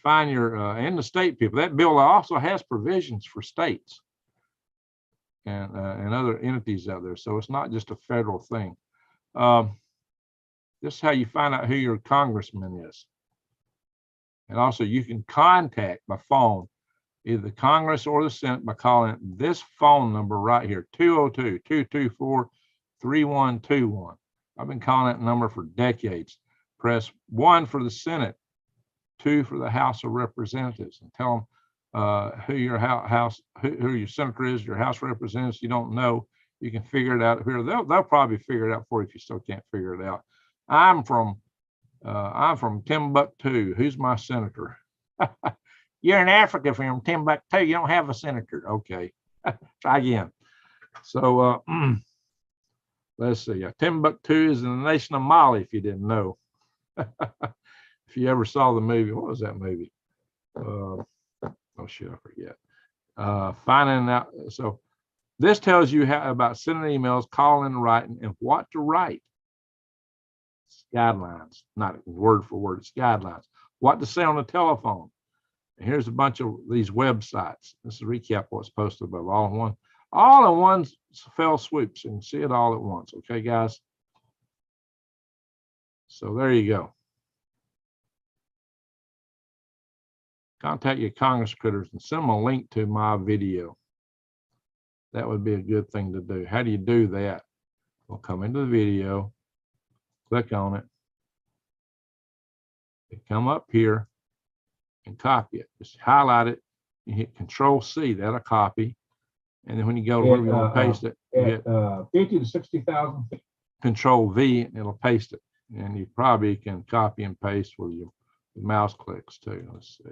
find your, and the state people. That bill also has provisions for states and other entities out there. So it's not just a federal thing. This is how you find out who your congressman is. And also you can contact by phone, either the Congress or the Senate, by calling this phone number right here, 202-224-3121. I've been calling that number for decades. Press 1 for the Senate, 2 for the House of Representatives, and tell them who your who your senator is, your House representatives. You don't know, you can figure it out here. They'll probably figure it out for you if you still can't figure it out. I'm from Timbuktu. Who's my senator? You're in Africa from Timbuktu. You don't have a senator. Okay, try again. So let's see. Timbuktu is in the nation of Mali, if you didn't know. If you ever saw the movie, what was that movie? Oh shit, I forget. Finding out. So this tells you how about sending emails, calling, writing, and what to write. It's guidelines, not word for word. It's guidelines. What to say on the telephone. And here's a bunch of these websites. This is a recap of what's posted above, all in one fell swoop, so you can see it all at once. Okay, guys. So there you go. Contact your Congress critters and send them a link to my video. That would be a good thing to do. How do you do that? We'll come into the video, click on it, and come up here and copy it. Just highlight it, you hit Control-C, that'll copy. And then when you go to where you want to paste it, you hit 50 to 60,000. Control-V, and it'll paste it. And you probably can copy and paste with your mouse clicks too. Let's see.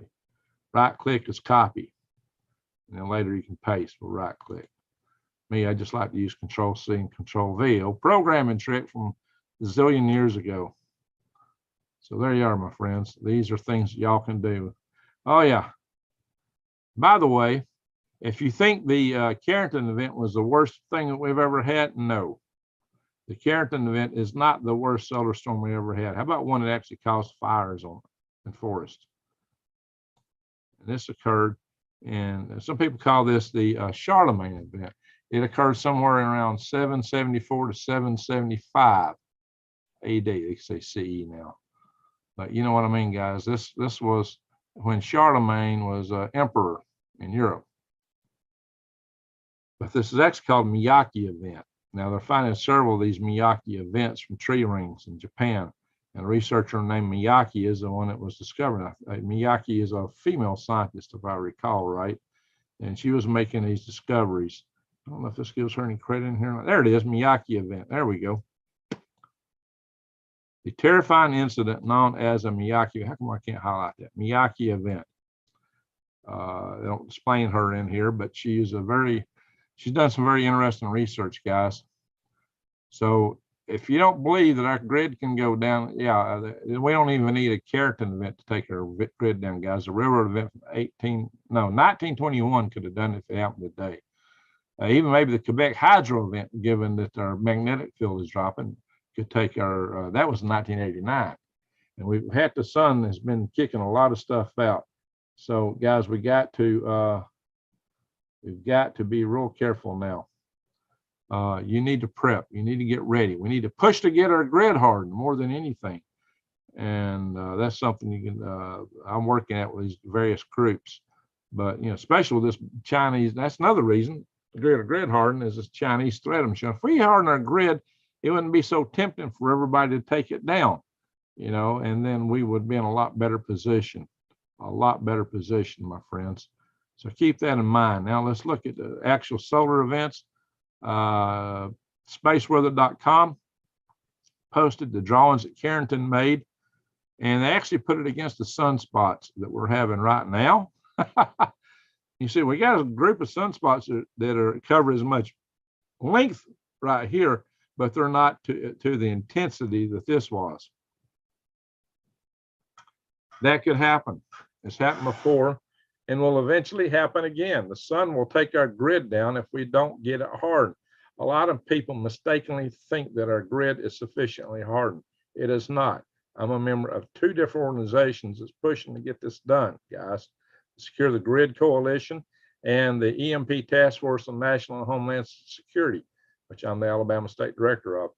Right click is copy. And then later you can paste with right click. Me, I just like to use Control-C and Control-V. Old programming trick from a zillion years ago. So there you are, my friends. These are things y'all can do. Oh yeah. By the way, if you think the Carrington event was the worst thing that we've ever had, no. The Carrington event is not the worst solar storm we ever had. How about one that actually caused fires in forests? And this occurred, and some people call this the Charlemagne event. It occurred somewhere around 774 to 775 AD. They say CE now, but you know what I mean, guys. This was when Charlemagne was emperor in Europe. But this is actually called Miyake event. Now they're finding several of these Miyake events from tree rings in Japan. And a researcher named Miyake is the one that was discovered. Miyake is a female scientist, if I recall right. And she was making these discoveries. I don't know if this gives her any credit in here. There it is, Miyake event. There we go. The terrifying incident known as a Miyake. How come I can't highlight that? Miyake event. They don't explain her in here, but she's done some very interesting research, guys. So if you don't believe that our grid can go down, yeah, we don't even need a Keratin event to take our grid down, guys. The railroad event from 1921 could have done it if it happened today. Even maybe the Quebec hydro event, given that our magnetic field is dropping, could take our, that was 1989. And we've had, the sun has been kicking a lot of stuff out. So guys, we've got to be real careful now. You need to prep, you need to get ready. We need to push to get our grid hardened more than anything. And that's something you can, I'm working at with these various groups, but especially with this Chinese, that's another reason the grid harden is this Chinese threat. If we harden our grid, it wouldn't be so tempting for everybody to take it down, and then we would be in a lot better position, my friends. So keep that in mind. Now let's look at the actual solar events. Spaceweather.com posted the drawings that Carrington made, and they actually put it against the sunspots that we're having right now. You see, we got a group of sunspots that are cover as much length right here, but they're not to the intensity that this was. That could happen. It's happened before and will eventually happen again. The sun will take our grid down if we don't get it hardened. A lot of people mistakenly think that our grid is sufficiently hardened. It is not. I'm a member of 2 different organizations that's pushing to get this done, guys. Secure the Grid Coalition and the EMP Task Force on National and Homeland Security, which I'm the Alabama State Director of.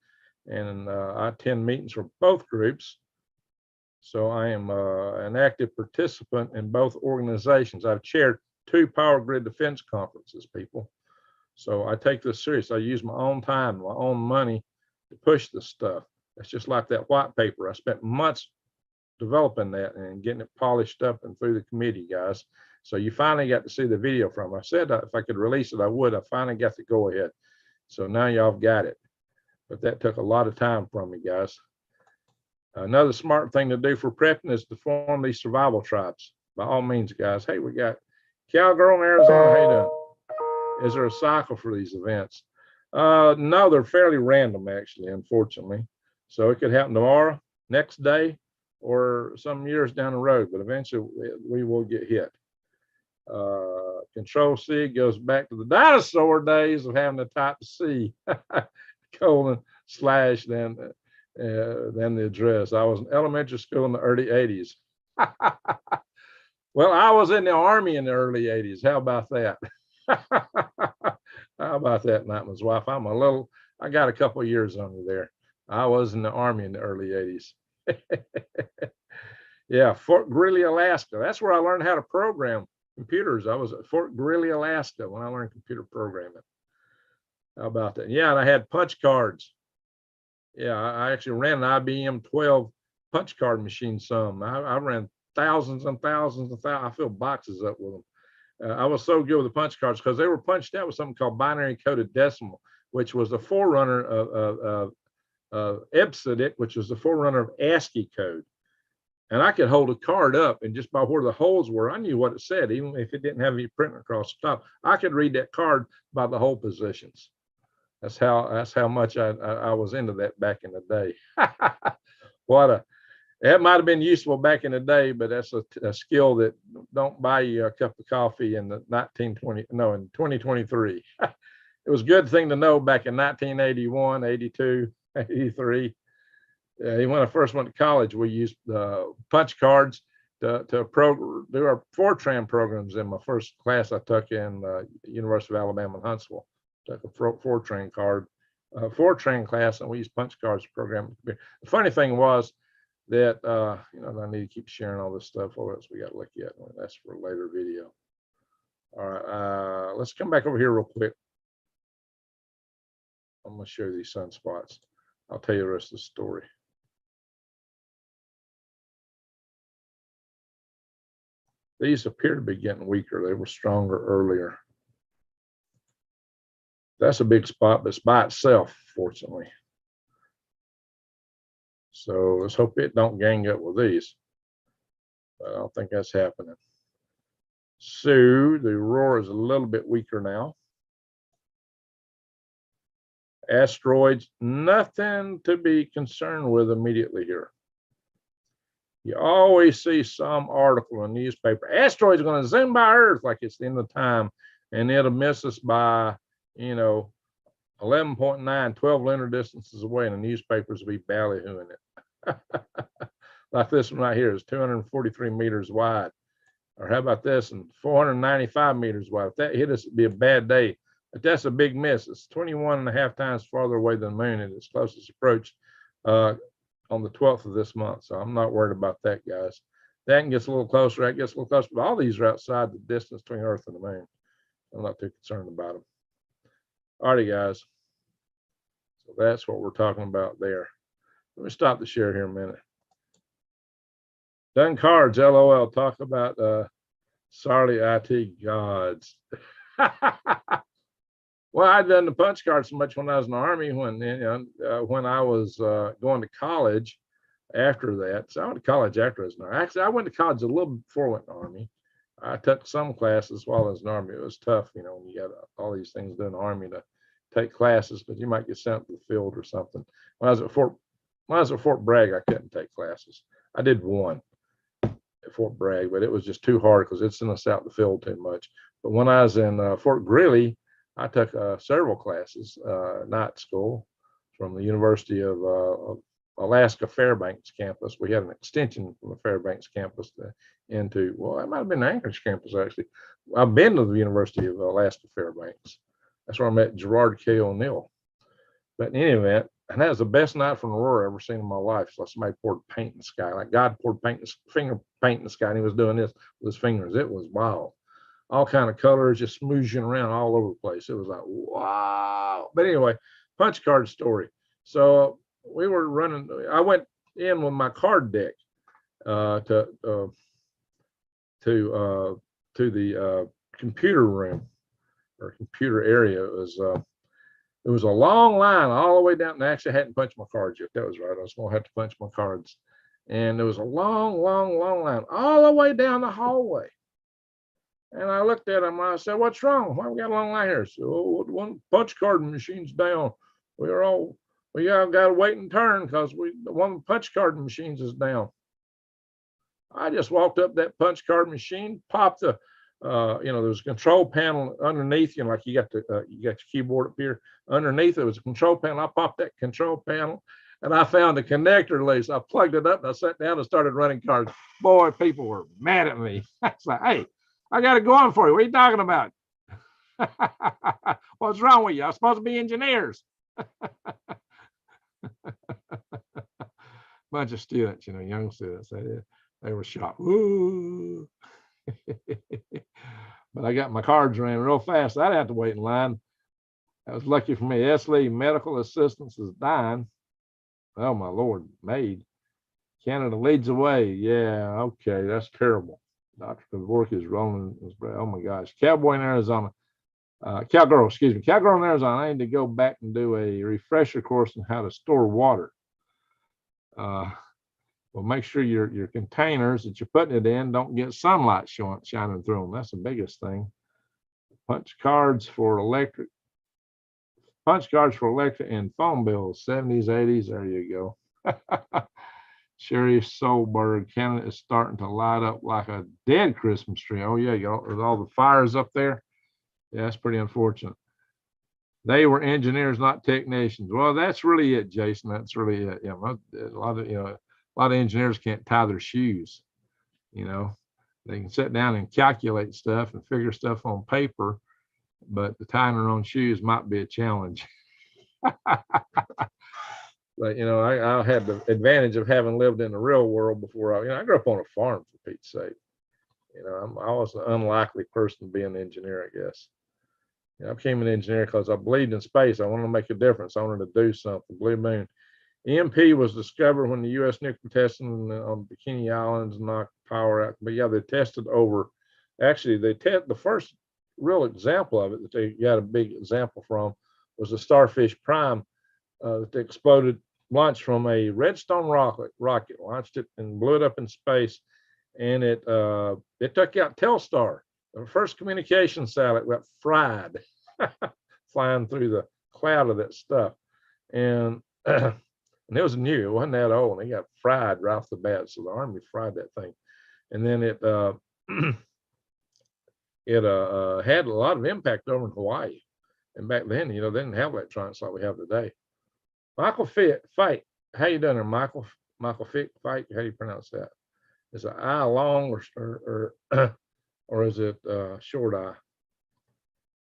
And I attend meetings for both groups. So I am an active participant in both organizations. I've chaired 2 power grid defense conferences, people. So I take this serious. I use my own time, my own money to push this stuff. It's just like that white paper. I spent months developing that and getting it polished up and through the committee, guys. So you finally got to see the video from it. I said if I could release it, I would. I finally got to go ahead. So now y'all got it. But that took a lot of time from me, guys. Another smart thing to do for prepping is to form these survival tribes. By all means, guys. Hey, we got Cowgirl in Arizona. How you doing? Is there a cycle for these events? No, they're fairly random, actually, unfortunately. So it could happen tomorrow, next day, or some years down the road, but eventually we will get hit. Control C goes back to the dinosaur days of having to type C, colon slash, then the address. I was in elementary school in the early 80s. Well, I was in the Army in the early 80s. How about that? How about that, Nightman's wife? I got a couple of years on you there. I was in the Army in the early 80s. Yeah, Fort Greely, Alaska. That's where I learned how to program computers. I was at Fort Greely, Alaska when I learned computer programming. How about that? Yeah, and I had punch cards. Yeah, I actually ran an IBM 12 punch card machine some. I ran thousands and thousands of thousands. I filled boxes up with them. I was so good with the punch cards because they were punched out with something called binary coded decimal, which was the forerunner of EBCDIC, which was the forerunner of ASCII code. And I could hold a card up, and just by where the holes were, I knew what it said, even if it didn't have any printing across the top. I could read that card by the hole positions. That's how much I was into that back in the day. That might have been useful back in the day, but that's a skill that don't buy you a cup of coffee in the 2023. It was a good thing to know back in 1981, 82, 83. When I first went to college, we used punch cards to do our Fortran programs. In my first class I took in University of Alabama in Huntsville, took a Fortran Fortran class, and we used punch cards to program. The funny thing was that I need to keep sharing all this stuff, or else we got to look at. That's for a later video. All right, let's come back over here real quick. I'm going to show you these sunspots. I'll tell you the rest of the story. These appear to be getting weaker. They were stronger earlier. That's a big spot, but it's by itself, fortunately. So let's hope it don't gang up with these. But I don't think that's happening. So the aurora is a little bit weaker now. Asteroids, nothing to be concerned with immediately here. You always see some article in the newspaper. Asteroids are going to zoom by Earth like it's the end of time, and it'll miss us by, 11.9, 12 lunar distances away, and the newspapers will be ballyhooing it. Like this one right here is 243 meters wide. Or how about this? And 495 meters wide. If that hit us, it'd be a bad day. But that's a big miss. It's 21 and a half times farther away than the moon at its closest approach on the 12th of this month. So I'm not worried about that, guys. That gets a little closer. That gets a little closer. But all these are outside the distance between Earth and the moon. I'm not too concerned about them. All righty, guys. So that's what we're talking about there. Let me stop the share here a minute. Done cards, LOL. Talk about sorry IT gods. Well, I'd done the punch card so much when I was in the Army, when I was going to college after that. So I went to college after I was in the Army. Actually, I went to college a little before I went to the Army. I took some classes while I was in the Army. It was tough, when you got all these things done in the Army to take classes, but you might get sent to the field or something. When I was at Fort Bragg, I couldn't take classes. I did one at Fort Bragg, but it was just too hard because it sent us out the field too much. But when I was in Fort Greeley, I took several classes, night school from the University of Alaska Fairbanks campus. We had an extension from the Fairbanks campus into, well, it might have been the Anchorage campus, actually. I've been to the University of Alaska Fairbanks. That's where I met Gerard K. O'Neill. But in any event, and that was the best night from Aurora I've ever seen in my life. So somebody poured paint in the sky, like God poured finger paint in the sky, and he was doing this with his fingers. It was wild. All kind of colors just smooshing around all over the place. It was like, wow. But anyway, punch card story. So we were running, I went in with my card deck to the computer room or computer area. It was a long line all the way down, and I actually hadn't punched my cards yet. That was right. I was going to have to punch my cards. And there was a long, long, long line all the way down the hallway. And I looked at him and I said, "What's wrong? Why we got a long line here?" So, one punch card machine's down. We got to wait and turn because one punch card machines is down. I just walked up that punch card machine, popped the, there's a control panel underneath, like you got your keyboard up here. Underneath there was a control panel. I popped that control panel and I found a connector lease. I plugged it up and I sat down and started running cards. Boy, people were mad at me. I was like, "Hey, I got it going for you. What are you talking about?" "What's wrong with you? I'm supposed to be engineers." Bunch of students, young students, they were shocked. Ooh. But I got my cards ran real fast. I didn't have to wait in line. That was lucky for me. S.Lee Medical Assistance is dying. Oh, my Lord, maid. Canada leads the way. Yeah, okay, that's terrible. Dr. Dvorak is rolling his breath. Oh, my gosh. Cowgirl in Arizona, I need to go back and do a refresher course on how to store water. Well, make sure your containers that you're putting it in don't get sunlight shining through them. That's the biggest thing. Punch cards for electric and phone bills, 70s, 80s. There you go. Sherry Solberg, Canada is starting to light up like a dead Christmas tree. Oh, yeah, with all the fires up there. Yeah, that's pretty unfortunate. They were engineers, not technicians. Well, that's really it, Jason. That's really it. Yeah, a lot of engineers can't tie their shoes. They can sit down and calculate stuff and figure stuff on paper, but the tying their own shoes might be a challenge. But I had the advantage of having lived in the real world before. I grew up on a farm, for Pete's sake. I was an unlikely person to be an engineer, I guess. I became an engineer because I believed in space. I wanted to make a difference. I wanted to do something. Blue Moon. EMP was discovered when the U.S. nuclear testing on Bikini Islands knocked power out. But yeah, they tested over. Actually, the first real example of it that they got a big example from was the Starfish Prime that they exploded, launched from a Redstone rocket, launched it and blew it up in space, and it took out Telstar. The first communication satellite got fried, flying through the cloud of that stuff. And, and it was new, it wasn't that old, and they got fried right off the bat. So the Army fried that thing. And then it had a lot of impact over in Hawaii. And back then, you know, they didn't have electronics like we have today. Michael Fight, how you doing there, Michael? Michael Fight, how do you pronounce that? Is it I long or is it short I?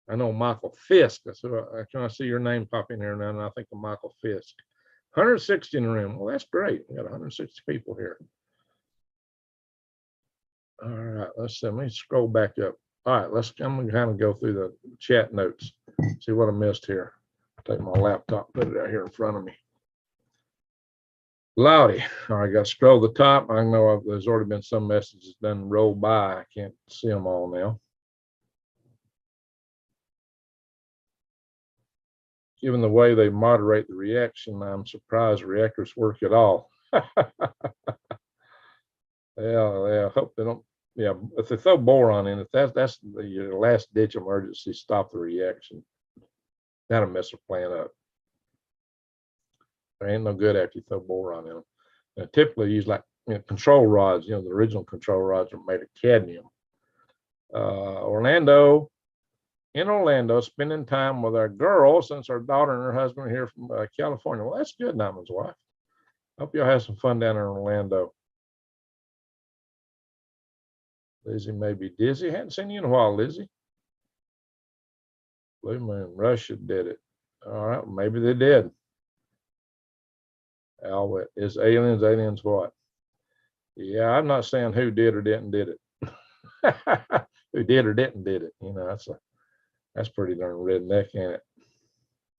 I know Michael Fisk. So I see your name pop in here now, and I think of Michael Fisk. 160 in the room. Well, that's great. We got 160 people here. All right, let's see. Let me scroll back up. All right, I'm gonna kind of go through the chat notes, see what I missed here. Take my laptop, put it out here in front of me. Loudy. All right, got to scroll the top. I know there's already been some messages done roll by. I can't see them all now. Given the way they moderate the reaction, I'm surprised reactors work at all. Yeah, I hope they don't. Yeah, if they throw boron in it, that's the last ditch emergency. Stop the reaction. That'll mess the plant up. There ain't no good after you throw boron in them. And typically use like control rods. You know, the original control rods are made of cadmium. In Orlando, spending time with our girl since our daughter and her husband are here from California. Well, that's good, Nightman's wife. Hope y'all have some fun down there in Orlando. Lizzie may be dizzy. Hadn't seen you in a while, Lizzie. Blue Moon, Russia did it. All right, maybe they did. Albert, is aliens what? Yeah, I'm not saying who did or didn't did it. Who did or didn't did it. You know, that's pretty darn redneck, ain't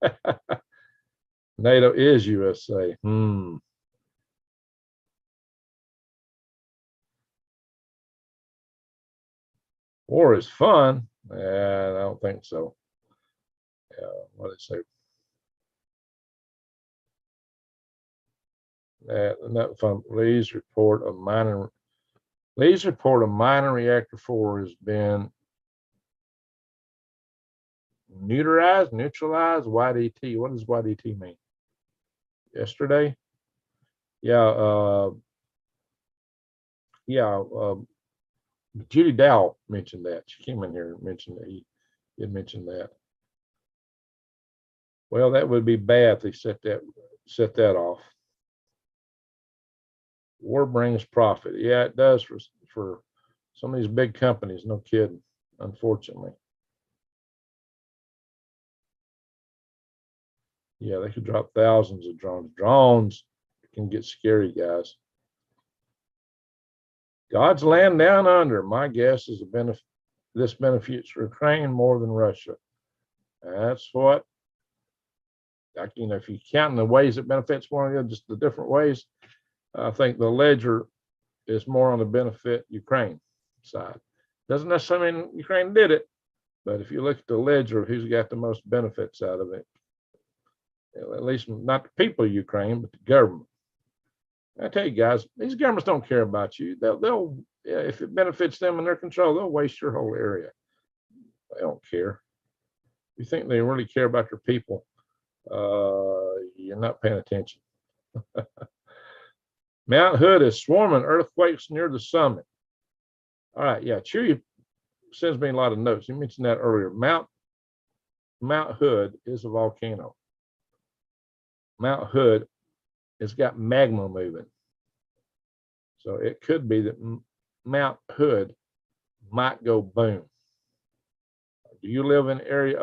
it? NATO is USA. War is fun. I don't think so. What did it say? Not fun. Lee's report of minor reactor 4 has been neutralized. YDT. What does YDT mean? Yesterday? Yeah. Judy Dow mentioned that. She came in here and mentioned that he did mention that. Well, that would be bad if they set that off. War brings profit. Yeah, it does for some of these big companies. No kidding, unfortunately. Yeah, they could drop thousands of drones. Drones can get scary, guys. God's land down under. My guess is this benefits Ukraine more than Russia. That's what, you know, if you count in the ways it benefits one another, just the different ways, I think the ledger is more on the benefit Ukraine side. Doesn't necessarily mean Ukraine did it, but if you look at the ledger of who's got the most benefits out of it, at least not the people of Ukraine, but the government. I tell you guys, these governments don't care about you. They'll if it benefits them in their control, they'll waste your whole area. They don't care. If you think they really care about your people, you're not paying attention. Mount Hood is swarming earthquakes near the summit. All right, yeah, Chewy sends me a lot of notes. You mentioned that earlier. Mount Hood is a volcano. Mount Hood has got magma moving. So it could be that Mount Hood might go boom. Do you live in an area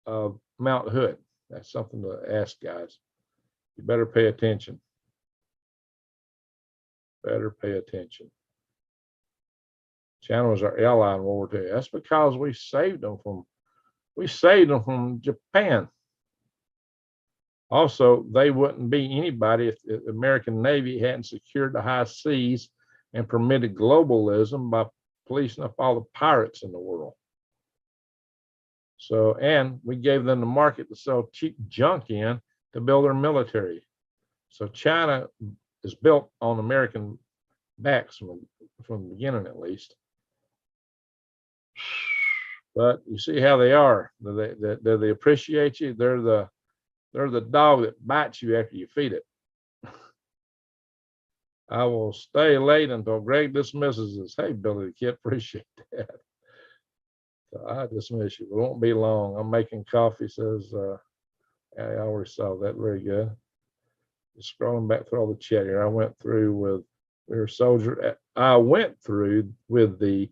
of Mount Hood? That's something to ask, guys. You better pay attention. Better pay attention. China was our ally in World War II. That's because we saved them from Japan. Also, they wouldn't be anybody if the American Navy hadn't secured the high seas and permitted globalism by policing up all the pirates in the world. So, and we gave them the market to sell cheap junk in to build their military. So China is built on American backs from the beginning, at least. But you see how they are. Do they appreciate you? They're the dog that bites you after you feed it. I will stay late until Greg dismisses us. Hey, Billy the Kid, appreciate that. So I dismiss you. It won't be long. I'm making coffee, says I already saw that. Very good. Just scrolling back through all the chat here. I went through with we were soldier. I went through with the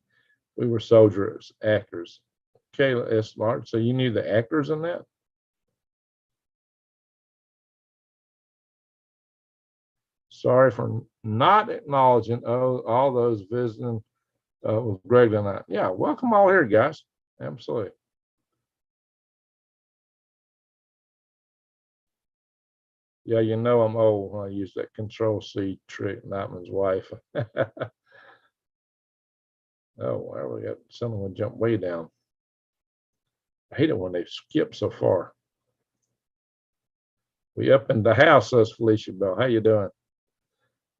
we were soldiers actors. Kayla S. Large. So you knew the actors in that? Sorry for not acknowledging all those visiting with Greg tonight. Yeah, welcome all here, guys. Absolutely. Yeah, you know I'm old when I use that Control-C trick, Nightman's wife. Oh, where we got someone jump way down. I hate it when they skip so far. We up in the house, says Felicia Bell. How you doing?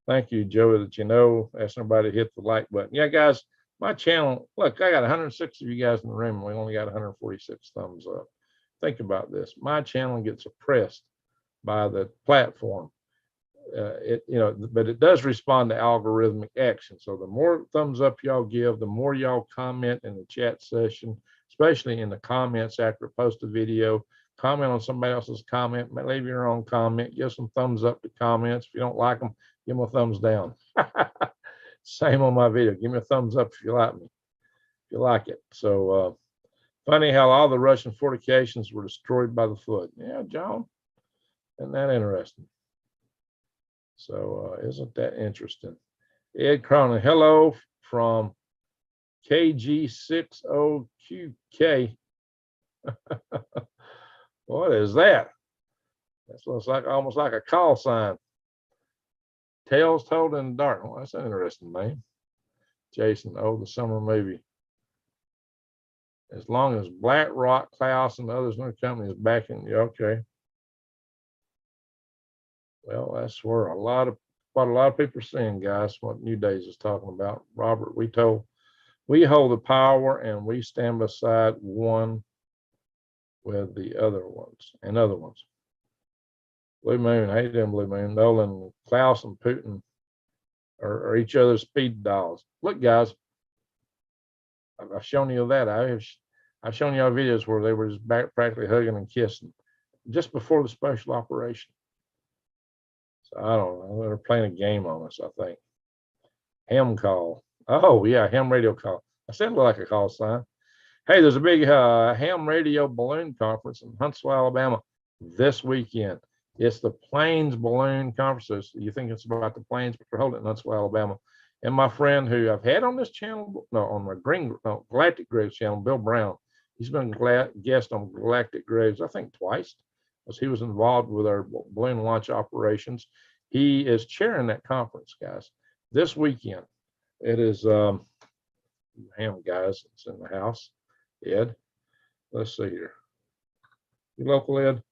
Thank you, Joey, that you know. Ask everybody to hit the like button. Yeah, guys, my channel, look, I got 106 of you guys in the room. We only got 146 thumbs up. Think about this. My channel gets suppressed by the platform. But it does respond to algorithmic action. So the more thumbs up y'all give, the more y'all comment in the chat session, especially in the comments after I post a video. Comment on somebody else's comment, leave your own comment, give some thumbs up to comments. If you don't like them, give them a thumbs down. Same on my video. Give me a thumbs up if you like me, if you like it. So funny how all the Russian fortifications were destroyed by the flood. Yeah, John, isn't that interesting? So isn't that interesting? Ed Cronin, hello from KG60QK. What is that? That looks like almost like a call sign. Tales told in the dark. Well, that's an interesting name. Jason, oh, the summer movie. As long as BlackRock, Klaus, and others in the company is backing you, okay. Well, that's where what a lot of people are seeing, guys, what New Days is talking about. Robert, we hold the power and we stand beside one with the other ones and other ones. Blue Moon, how you doing, Blue Moon? Nolan, Klaus, and Putin are each other's speed dials. Look, guys, I've shown you that. I've shown you all videos where they were just practically hugging and kissing just before the special operation. So I don't know. They're playing a game on us, I think. Ham call. Oh, yeah, ham radio call. I said it looked like a call sign. Hey, there's a big ham radio balloon conference in Huntsville, Alabama this weekend. It's the Plains Balloon Conference. You think it's about the planes, but they're holding it in Huntsville, Alabama. And my friend who I've had on this channel, on my Galactic Graves channel, Bill Brown, he's been a guest on Galactic Graves, I think twice, because he was involved with our balloon launch operations. He is chairing that conference, guys, this weekend. It is ham guys. It's in the house. Ed, let's see here. You local, Ed?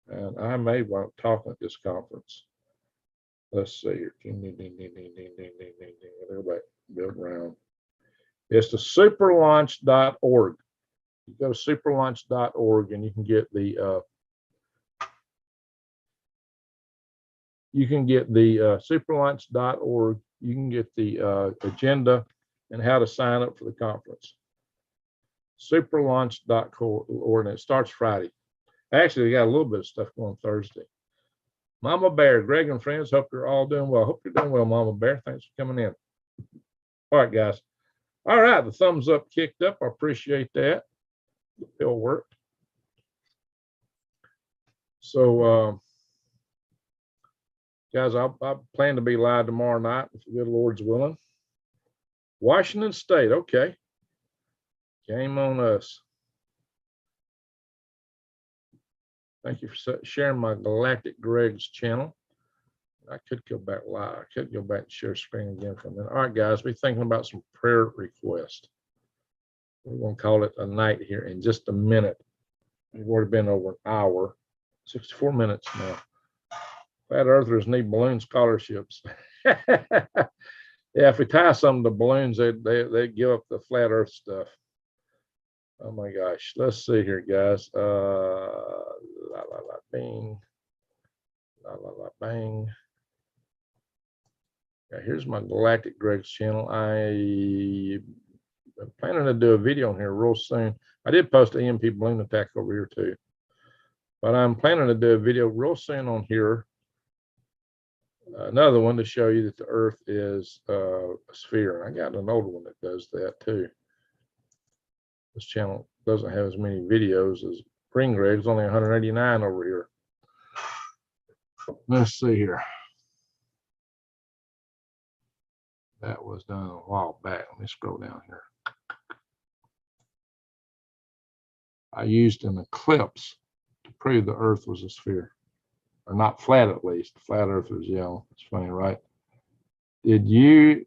And I may want to talk at this conference. Let's see here. Ding, ding, ding, ding, ding, ding, ding, ding, ding, ding. Everybody, Bill Brown. It's the superlaunch.org. You go to superlaunch.org and you can get the superlaunch.org. You can get the agenda and how to sign up for the conference. Superlaunch.org, and it starts Friday. Actually, we got a little bit of stuff going Thursday. Mama Bear, Greg and friends, hope you're all doing well. Hope you're doing well, Mama Bear. Thanks for coming in. All right, guys. All right, the thumbs up kicked up. I appreciate that. It worked. So, guys, I plan to be live tomorrow night, if the good Lord's willing. Washington State, okay. Game on us. Thank you for sharing my Galactic Greg's channel. I could go back live. I could go back and share screen again for a minute. All right, guys, we're thinking about some prayer requests. We're going to call it a night here in just a minute. We've already been over an hour, 64 minutes now. Flat Earthers need balloon scholarships. Yeah, if we tie some to balloons, they give up the flat Earth stuff. Oh my gosh. Let's see here, guys. La la la bing. La la la bang. Yeah, here's my Galactic Greg's channel. I'm planning to do a video on here real soon. I did post an EMP balloon attack over here too. But I'm planning to do a video real soon on here. Another one to show you that the Earth is a sphere. I got an older one that does that too. This channel doesn't have as many videos as Green Greg's, only 189 over here. Let's see here. That was done a while back. Let me scroll down here. I used an eclipse to prove the Earth was a sphere, or not flat at least. Flat Earth was yellow. It's funny, right? Did you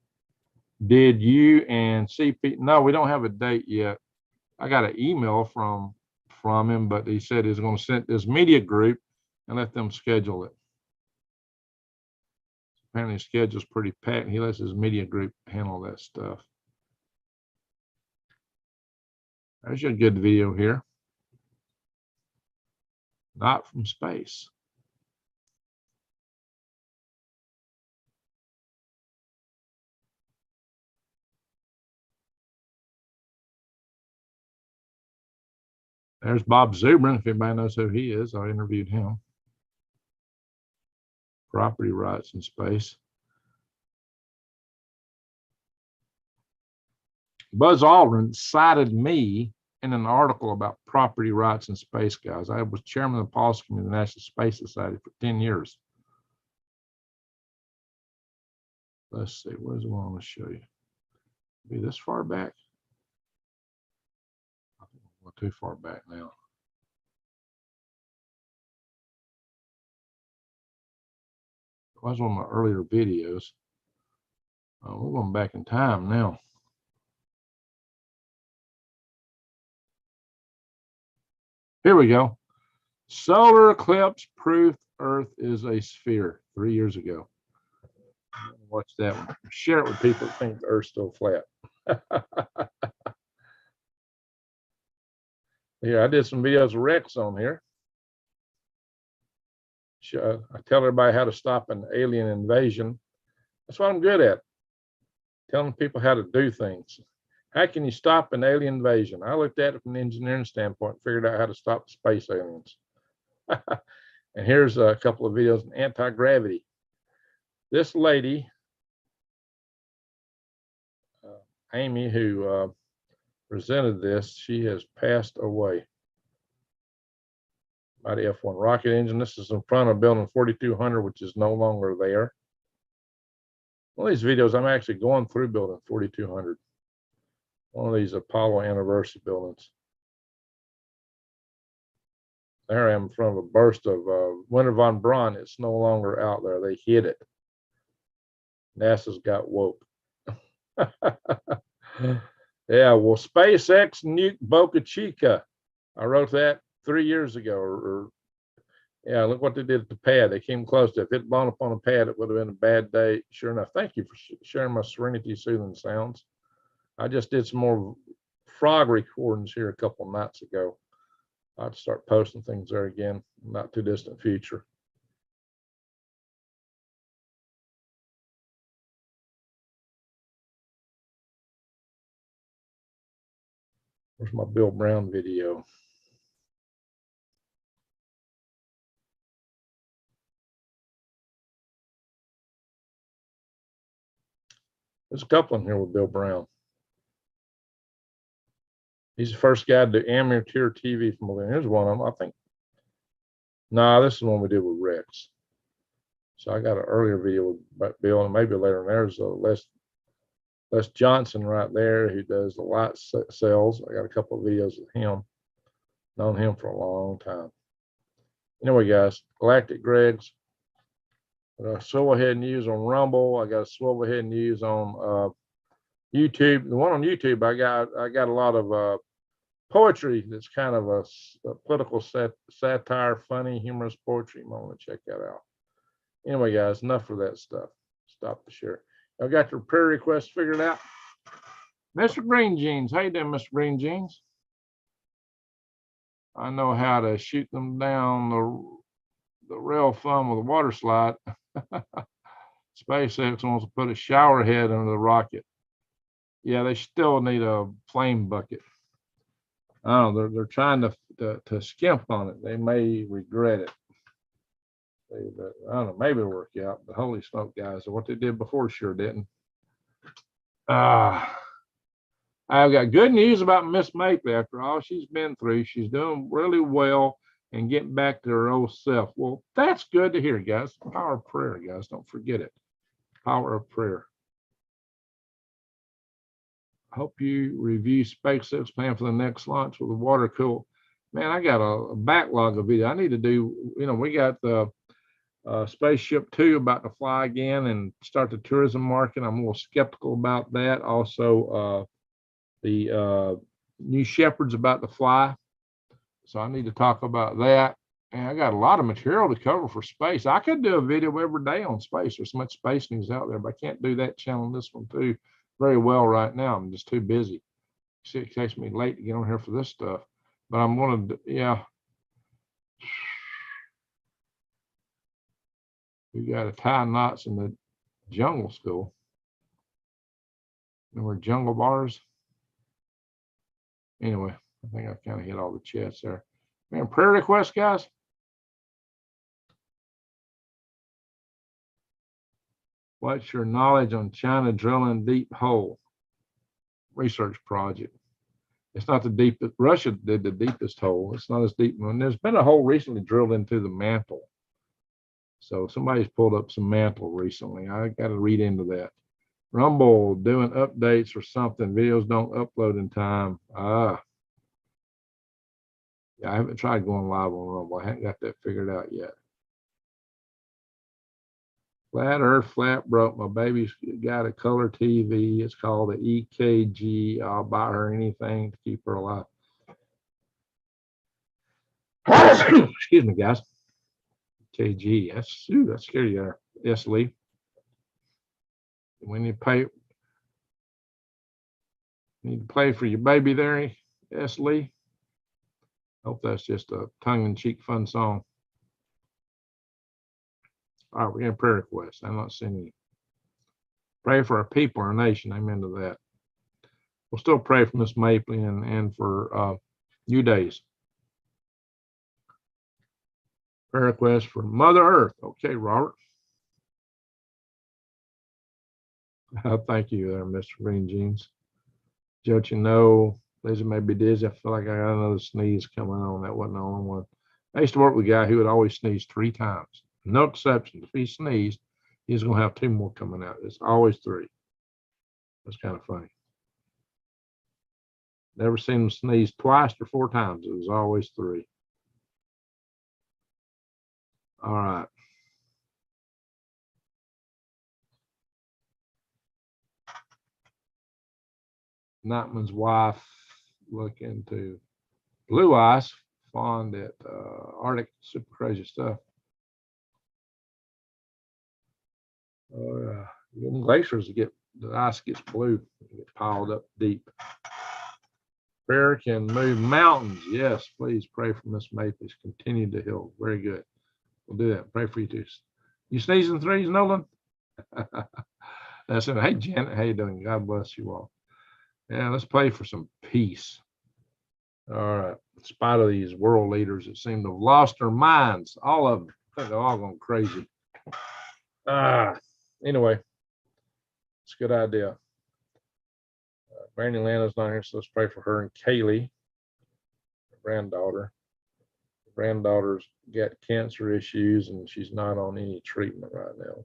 and CP? No, we don't have a date yet. I got an email from him, but he said he's going to send this media group and let them schedule it. Apparently his schedule's pretty packed. He lets his media group handle that stuff. There's your good video here. Not from space. There's Bob Zubrin, if anybody knows who he is. I interviewed him. Property rights in space. Buzz Aldrin cited me in an article about property rights in space, guys. I was chairman of the policy committee of the National Space Society for 10 years. Let's see, what does it want to show you? Be this far back? I think we're too far back now. It was one of my earlier videos. We're going back in time now. Here we go. Solar eclipse proof Earth is a sphere 3 years ago. Watch that one. Share it with people that think the Earth's still flat. Yeah, I did some videos of Rex on here. I tell everybody how to stop an alien invasion. That's what I'm good at. Telling people how to do things. How can you stop an alien invasion? I looked at it from an engineering standpoint and figured out how to stop space aliens. And here's a couple of videos on anti-gravity. This lady, Amy, who presented this, she has passed away. By the F1 rocket engine. This is in front of building 4200, which is no longer there. One of these videos, I'm actually going through building 4200. One of these Apollo anniversary buildings. There I am in front of a burst of Wernher von Braun. It's no longer out there. They hid it. NASA's got woke. Yeah, well, SpaceX Nuke Boca Chica. I wrote that 3 years ago. Yeah, look what they did at the pad. They came close to it. If it blown up on a pad, it would have been a bad day. Sure enough. Thank you for sharing my Serenity Soothing Sounds. I just did some more frog recordings here a couple of nights ago. I'll start posting things there again, not too distant future. Where's my Bill Brown video? There's a couple in here with Bill Brown. He's the first guy to do amateur TV from Millennium. Here's one of them, I think. Nah, this is the one we did with Rex. So I got an earlier video with Bill, and maybe later. And there's Les Johnson right there, who does the light cells. I got a couple of videos with him. Known him for a long time. Anyway, guys, Galactic Greg's. I got a Swivelhead News on Rumble. I got a Swivelhead News on YouTube. The one on YouTube, I got a lot of poetry that's kind of a political satire, funny, humorous poetry. You might want to check that out. Anyway, guys, enough of that stuff. Stop the share. I got your prayer request figured out. Mr. Green Jeans, how you doing, Mr. Green Jeans? I know how to shoot them down the rail fun with a water slide. SpaceX wants to put a shower head under the rocket. Yeah, they still need a flame bucket. I don't know, they're trying to skimp on it. They may regret it. I don't know, maybe it'll work out. The holy smoke, guys, what they did before sure didn't. I've got good news about Miss Mapley. After all she's been through, she's doing really well and getting back to her old self. Well, that's good to hear, guys. Power of prayer, guys. Don't forget it. Power of prayer. I hope you review SpaceX plan for the next launch with the water cool. Man, I got a backlog of video. I need to do, we got the Spaceship 2 about to fly again and start the tourism market. I'm a little skeptical about that. Also, the New Shepard's about to fly. So I need to talk about that. And I got a lot of material to cover for space. I could do a video every day on space. There's so much space news out there, but I can't do that channel, this one too, very well right now. I'm just too busy. It takes me late to get on here for this stuff. But I'm going to, yeah. We got to tie knots in the jungle school. Remember jungle bars? Anyway, I think I kind of hit all the chats there. Man, prayer requests, guys. What's your knowledge on China drilling deep hole? Research project. It's not the deepest. Russia did the deepest hole. It's not as deep. And there's been a hole recently drilled into the mantle. So somebody's pulled up some mantle recently. I got to read into that. Rumble doing updates or something. Videos don't upload in time. Yeah, I haven't tried going live on Rumble. I haven't got that figured out yet. Flat Earth, flat broke. My baby's got a color TV. It's called the EKG. I'll buy her anything to keep her alive. Excuse me, guys. KG. That's scary there. Yes, Lee. When you pay, need to play for your baby there. Yes, Lee. Hope that's just a tongue-in-cheek fun song. All right, we're going to prayer requests. I'm not seeing any. Pray for our people, our nation. Amen to that. We'll still pray for Miss Mapley and for new days. Prayer request for Mother Earth. Okay, Robert. Thank you there, Mr. Green Jeans. Don't you know, Lizzie may be dizzy. I feel like I got another sneeze coming on. That wasn't the only one. I used to work with a guy who would always sneeze 3 times. No exceptions. If he sneezed, he's going to have 2 more coming out. It's always 3. That's kind of funny. Never seen him sneeze twice or 4 times. It was always 3. All right. Nightman's wife looking to blue ice, fond at Arctic, super crazy stuff. Glaciers get, the ice gets blue, gets piled up deep. Prayer can move mountains. Yes, please pray for Miss Mapley's continue to heal. Very good. We'll do that. Pray for you too. You sneezing 3s, Nolan? That's it. Hey, Janet, how you doing? God bless you all. Yeah, let's pray for some peace. All right. In spite of these world leaders that seem to have lost their minds, all of them, I think they're all going crazy. Anyway, it's a good idea. Brandy Lana's not here, so let's pray for her and Kaylee, her granddaughter. Her granddaughter's got cancer issues and she's not on any treatment right now.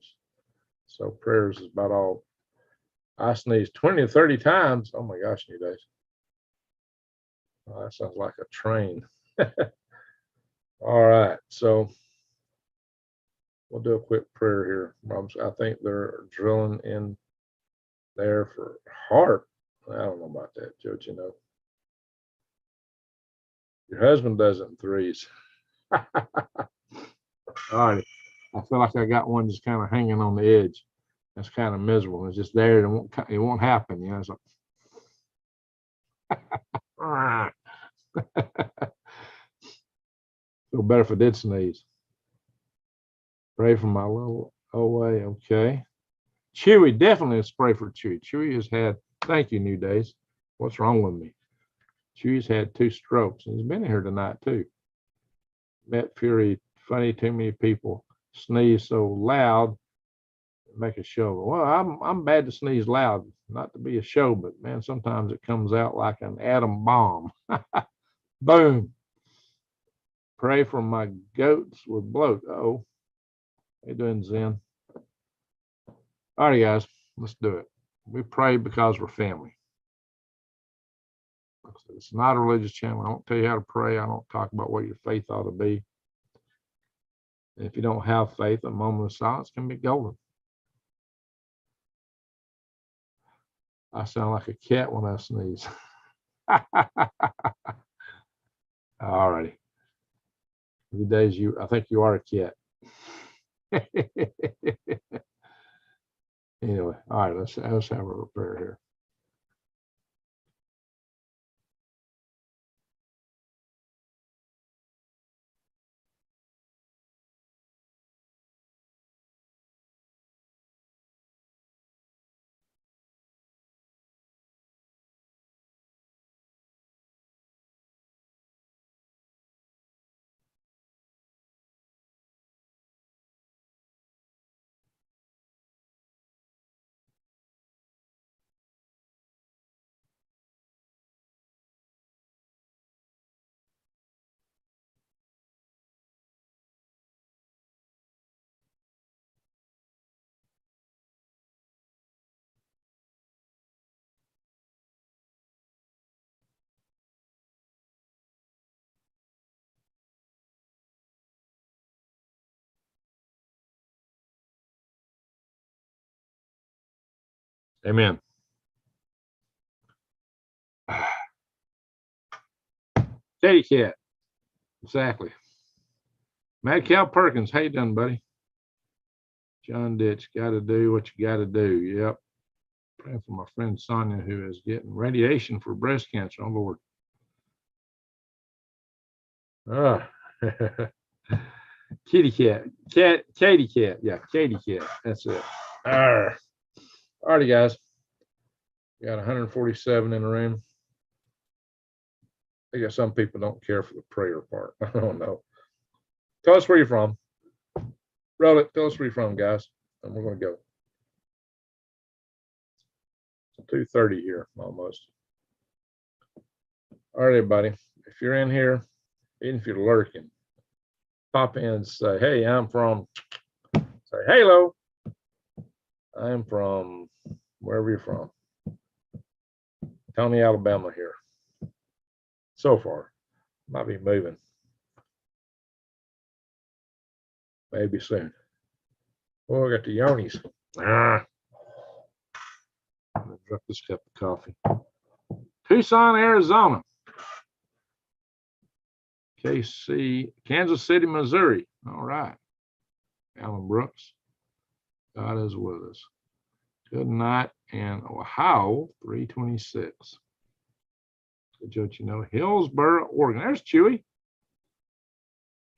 So prayers is about all. I sneezed 20 or 30 times. Oh my gosh, new days. Oh, that sounds like a train. All right, so we'll do a quick prayer here. I think they're drilling in there for heart. I don't know about that, Joe. You know, your husband does it in 3s. All right, I feel like I got one just kind of hanging on the edge. That's kind of miserable. It's just there and it won't happen. You know, it's like, feel better if I did sneeze. Pray for my little OA. Okay. Chewy, definitely a spray for Chewy. Chewy has had, thank you, New Days. What's wrong with me? Chewy's had 2 strokes. He's been here tonight too. Met Fury, funny, too many people sneeze so loud, make a show. Well, I'm bad to sneeze loud, not to be a show, but man, sometimes it comes out like an atom bomb. Boom. Pray for my goats with bloat. Oh, how you doing, Zen? All right, guys, let's do it. We pray because we're family. It's not a religious channel. I don't tell you how to pray. I don't talk about what your faith ought to be. And if you don't have faith, a moment of silence can be golden. I sound like a cat when I sneeze. All righty. These days, I think you are a cat. Anyway, all right, let's have a prayer here. Amen. Katie cat. Exactly. Mad Cow Perkins. How you doing, buddy? John Ditch. Got to do what you got to do. Yep. Praying for my friend Sonia, who is getting radiation for breast cancer. Oh, Lord. Kitty cat. Katie cat. Yeah, Katie cat. That's it. All righty, guys. We got 147 in the room. I guess some people don't care for the prayer part. I don't know. Tell us where you're from. Roll it. Tell us where you're from, guys. And we're going to go. It's 2:30 here, almost. All right, everybody. If you're in here, even if you're lurking, pop in and say, hey, I'm from, say, hello. I'm from wherever you're from. Tony, Alabama here. So far. Might be moving. Maybe soon. Oh, I got the Yonis. I'm gonna drop this cup of coffee. Tucson, Arizona. KC, Kansas City, Missouri. All right. Alan Brooks. God is with us. Good night. And Ohio, 326. Good, you know, Hillsboro, Oregon. There's Chewy.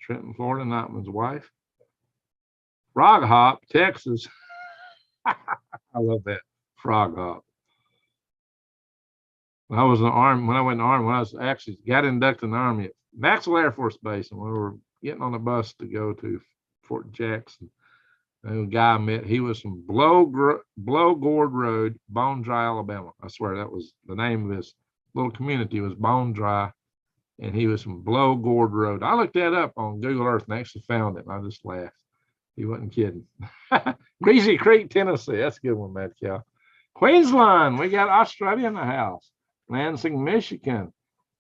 Trenton, Florida, Nightman's wife. Frog Hop, Texas. I love that. Frog Hop. When I was in the Army, when I went in the Army, when I was actually got inducted in the Army at Maxwell Air Force Base, and we were getting on the bus to go to Fort Jackson, and a guy I met, he was from Blow Gourd Road, Bone Dry, Alabama. I swear that was the name of his little community, was Bone Dry, and he was from Blow Gourd Road. I looked that up on Google Earth and actually found it, and I just laughed. He wasn't kidding. Greasy Creek, Tennessee. That's a good one, Mad Cow. Queensland, we got Australia in the house. Lansing, Michigan.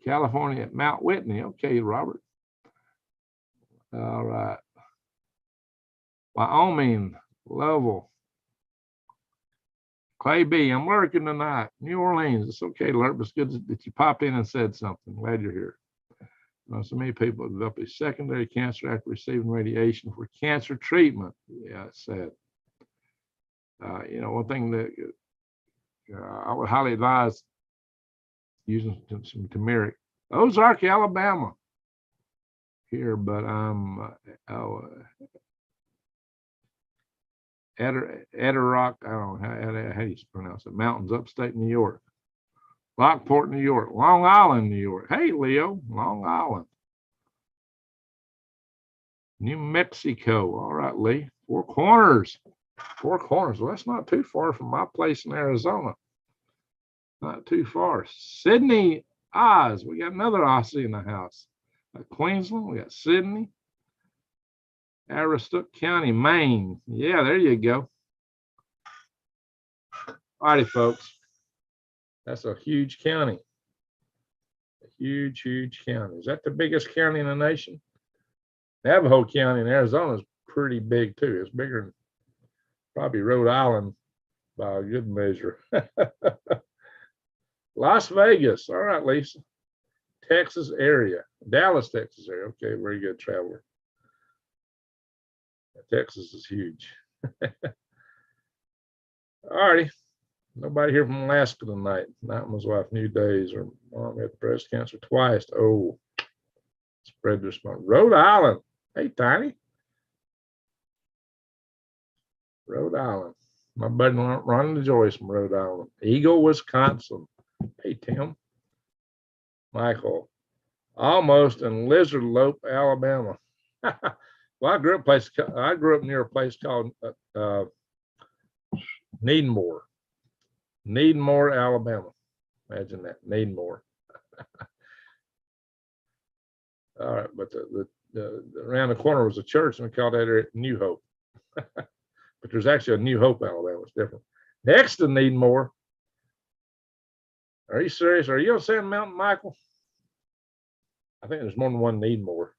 California at Mount Whitney. Okay, Robert. All right. Wyoming, Lovell. Clay B, I'm working tonight. New Orleans. It's okay, Lurp. It's good that you popped in and said something. Glad you're here. So many people develop a secondary cancer after receiving radiation for cancer treatment. Yeah, it's sad. You know, one thing that I would highly advise using some turmeric. Ozark, Alabama here, but I'm Adirondack, I don't know how you pronounce it, mountains, upstate New York. Lockport, New York. Long Island, New York. Hey, Leo, Long Island. New Mexico. All right, Lee. Four Corners. Four Corners. Well, that's not too far from my place in Arizona. Not too far. Sydney, Oz. We got another Aussie in the house. Queensland. We got Sydney. Aroostook County, Maine. Yeah, there you go. All righty, folks. That's a huge county. A huge, huge county. Is that the biggest county in the nation? Navajo County in Arizona is pretty big too. It's bigger than probably Rhode Island by a good measure. Las Vegas. All right, Lisa. Texas area. Dallas, Texas area. Okay, very good, traveler. Texas is huge. All righty. Nobody here from Alaska tonight. Not my wife, New Days, or mom had breast cancer twice. Oh, spread this month. Rhode Island. Hey, Tiny. Rhode Island. My buddy Ron Joyce from Rhode Island. Eagle, Wisconsin. Hey, Tim. Michael. Almost in Lizard Lope, Alabama. Well, I grew up near a place called Needmore. Needmore, Alabama. Imagine that, Needmore. All right, but around the corner was a church, and we called that area New Hope. But there's actually a New Hope, Alabama. It's different. Next to Needmore. Are you serious? Are you on Sand Mountain, Michael? I think there's more than one Needmore.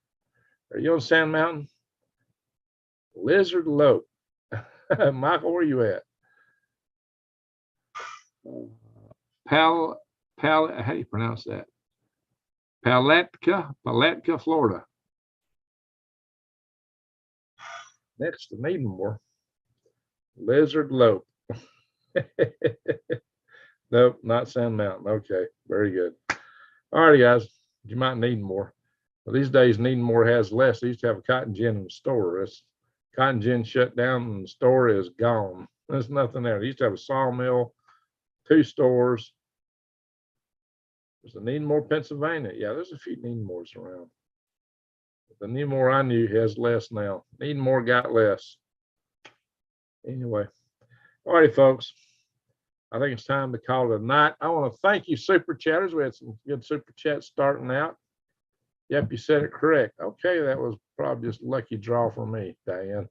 Are you on Sand Mountain? Lizard Lope. Michael, where are you at? How do you pronounce that? Palatka, Florida. Next to Needmore. Lizard Lope. Nope, not Sand Mountain. Okay, very good. All right, guys, you might need more. Well, these days, needing more has less. They used to have a cotton gin in the store. It's cotton gin shut down, and the store is gone. There's nothing there. They used to have a sawmill, 2 stores. There's a Needmore, Pennsylvania. Yeah, there's a few Needmores around. But the Needmore I knew has less now. Needmore got less. Anyway, all right, folks. I think it's time to call it a night. I want to thank you, super chatters. We had some good super chats starting out. Yep, you said it correct. Okay, that was probably just a lucky draw for me, Diane.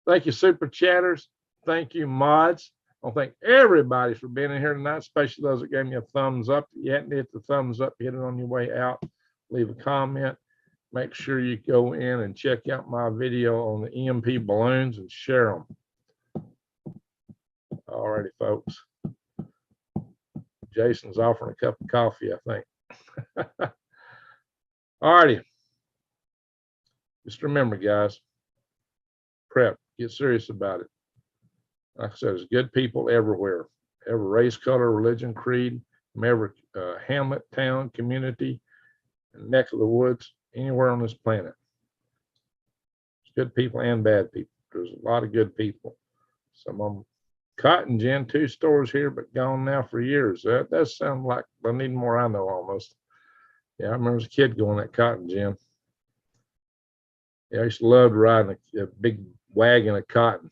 Thank you, super chatters. Thank you, mods. I want to thank everybody for being in here tonight, especially those that gave me a thumbs up. If you hadn't hit the thumbs up, hit it on your way out. Leave a comment. Make sure you go in and check out my video on the EMP balloons and share them. All righty, folks. Jason's offering a cup of coffee, I think. All righty. Just remember, guys, prep. Get serious about it. Like I said, there's good people everywhere. Every race, color, religion, creed, from every hamlet, town, community, and neck of the woods, anywhere on this planet. There's good people and bad people. There's a lot of good people. Some of them cotton gin, 2 stores here, but gone now for years. That does sound like I need more. I know almost. Yeah, I remember as a kid going that cotton gin. Yeah, I used to love riding a big wagon of cotton.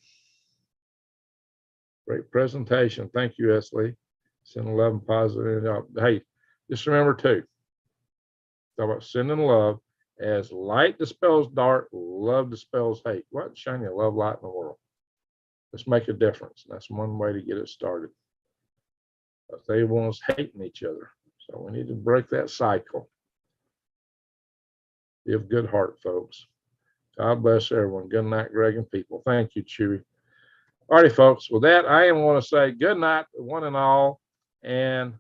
Great presentation. Thank you, Esley. Send love and positive. Hey, just remember too, talk about sending love. As light dispels dark, love dispels hate. What shiny love light in the world? Let's make a difference. That's one way to get it started. But they want us hating each other. So we need to break that cycle. Be of good heart, folks. God bless everyone. Good night, Greg and people. Thank you, Chewy. All righty, folks. With that, I want to say good night, one and all, and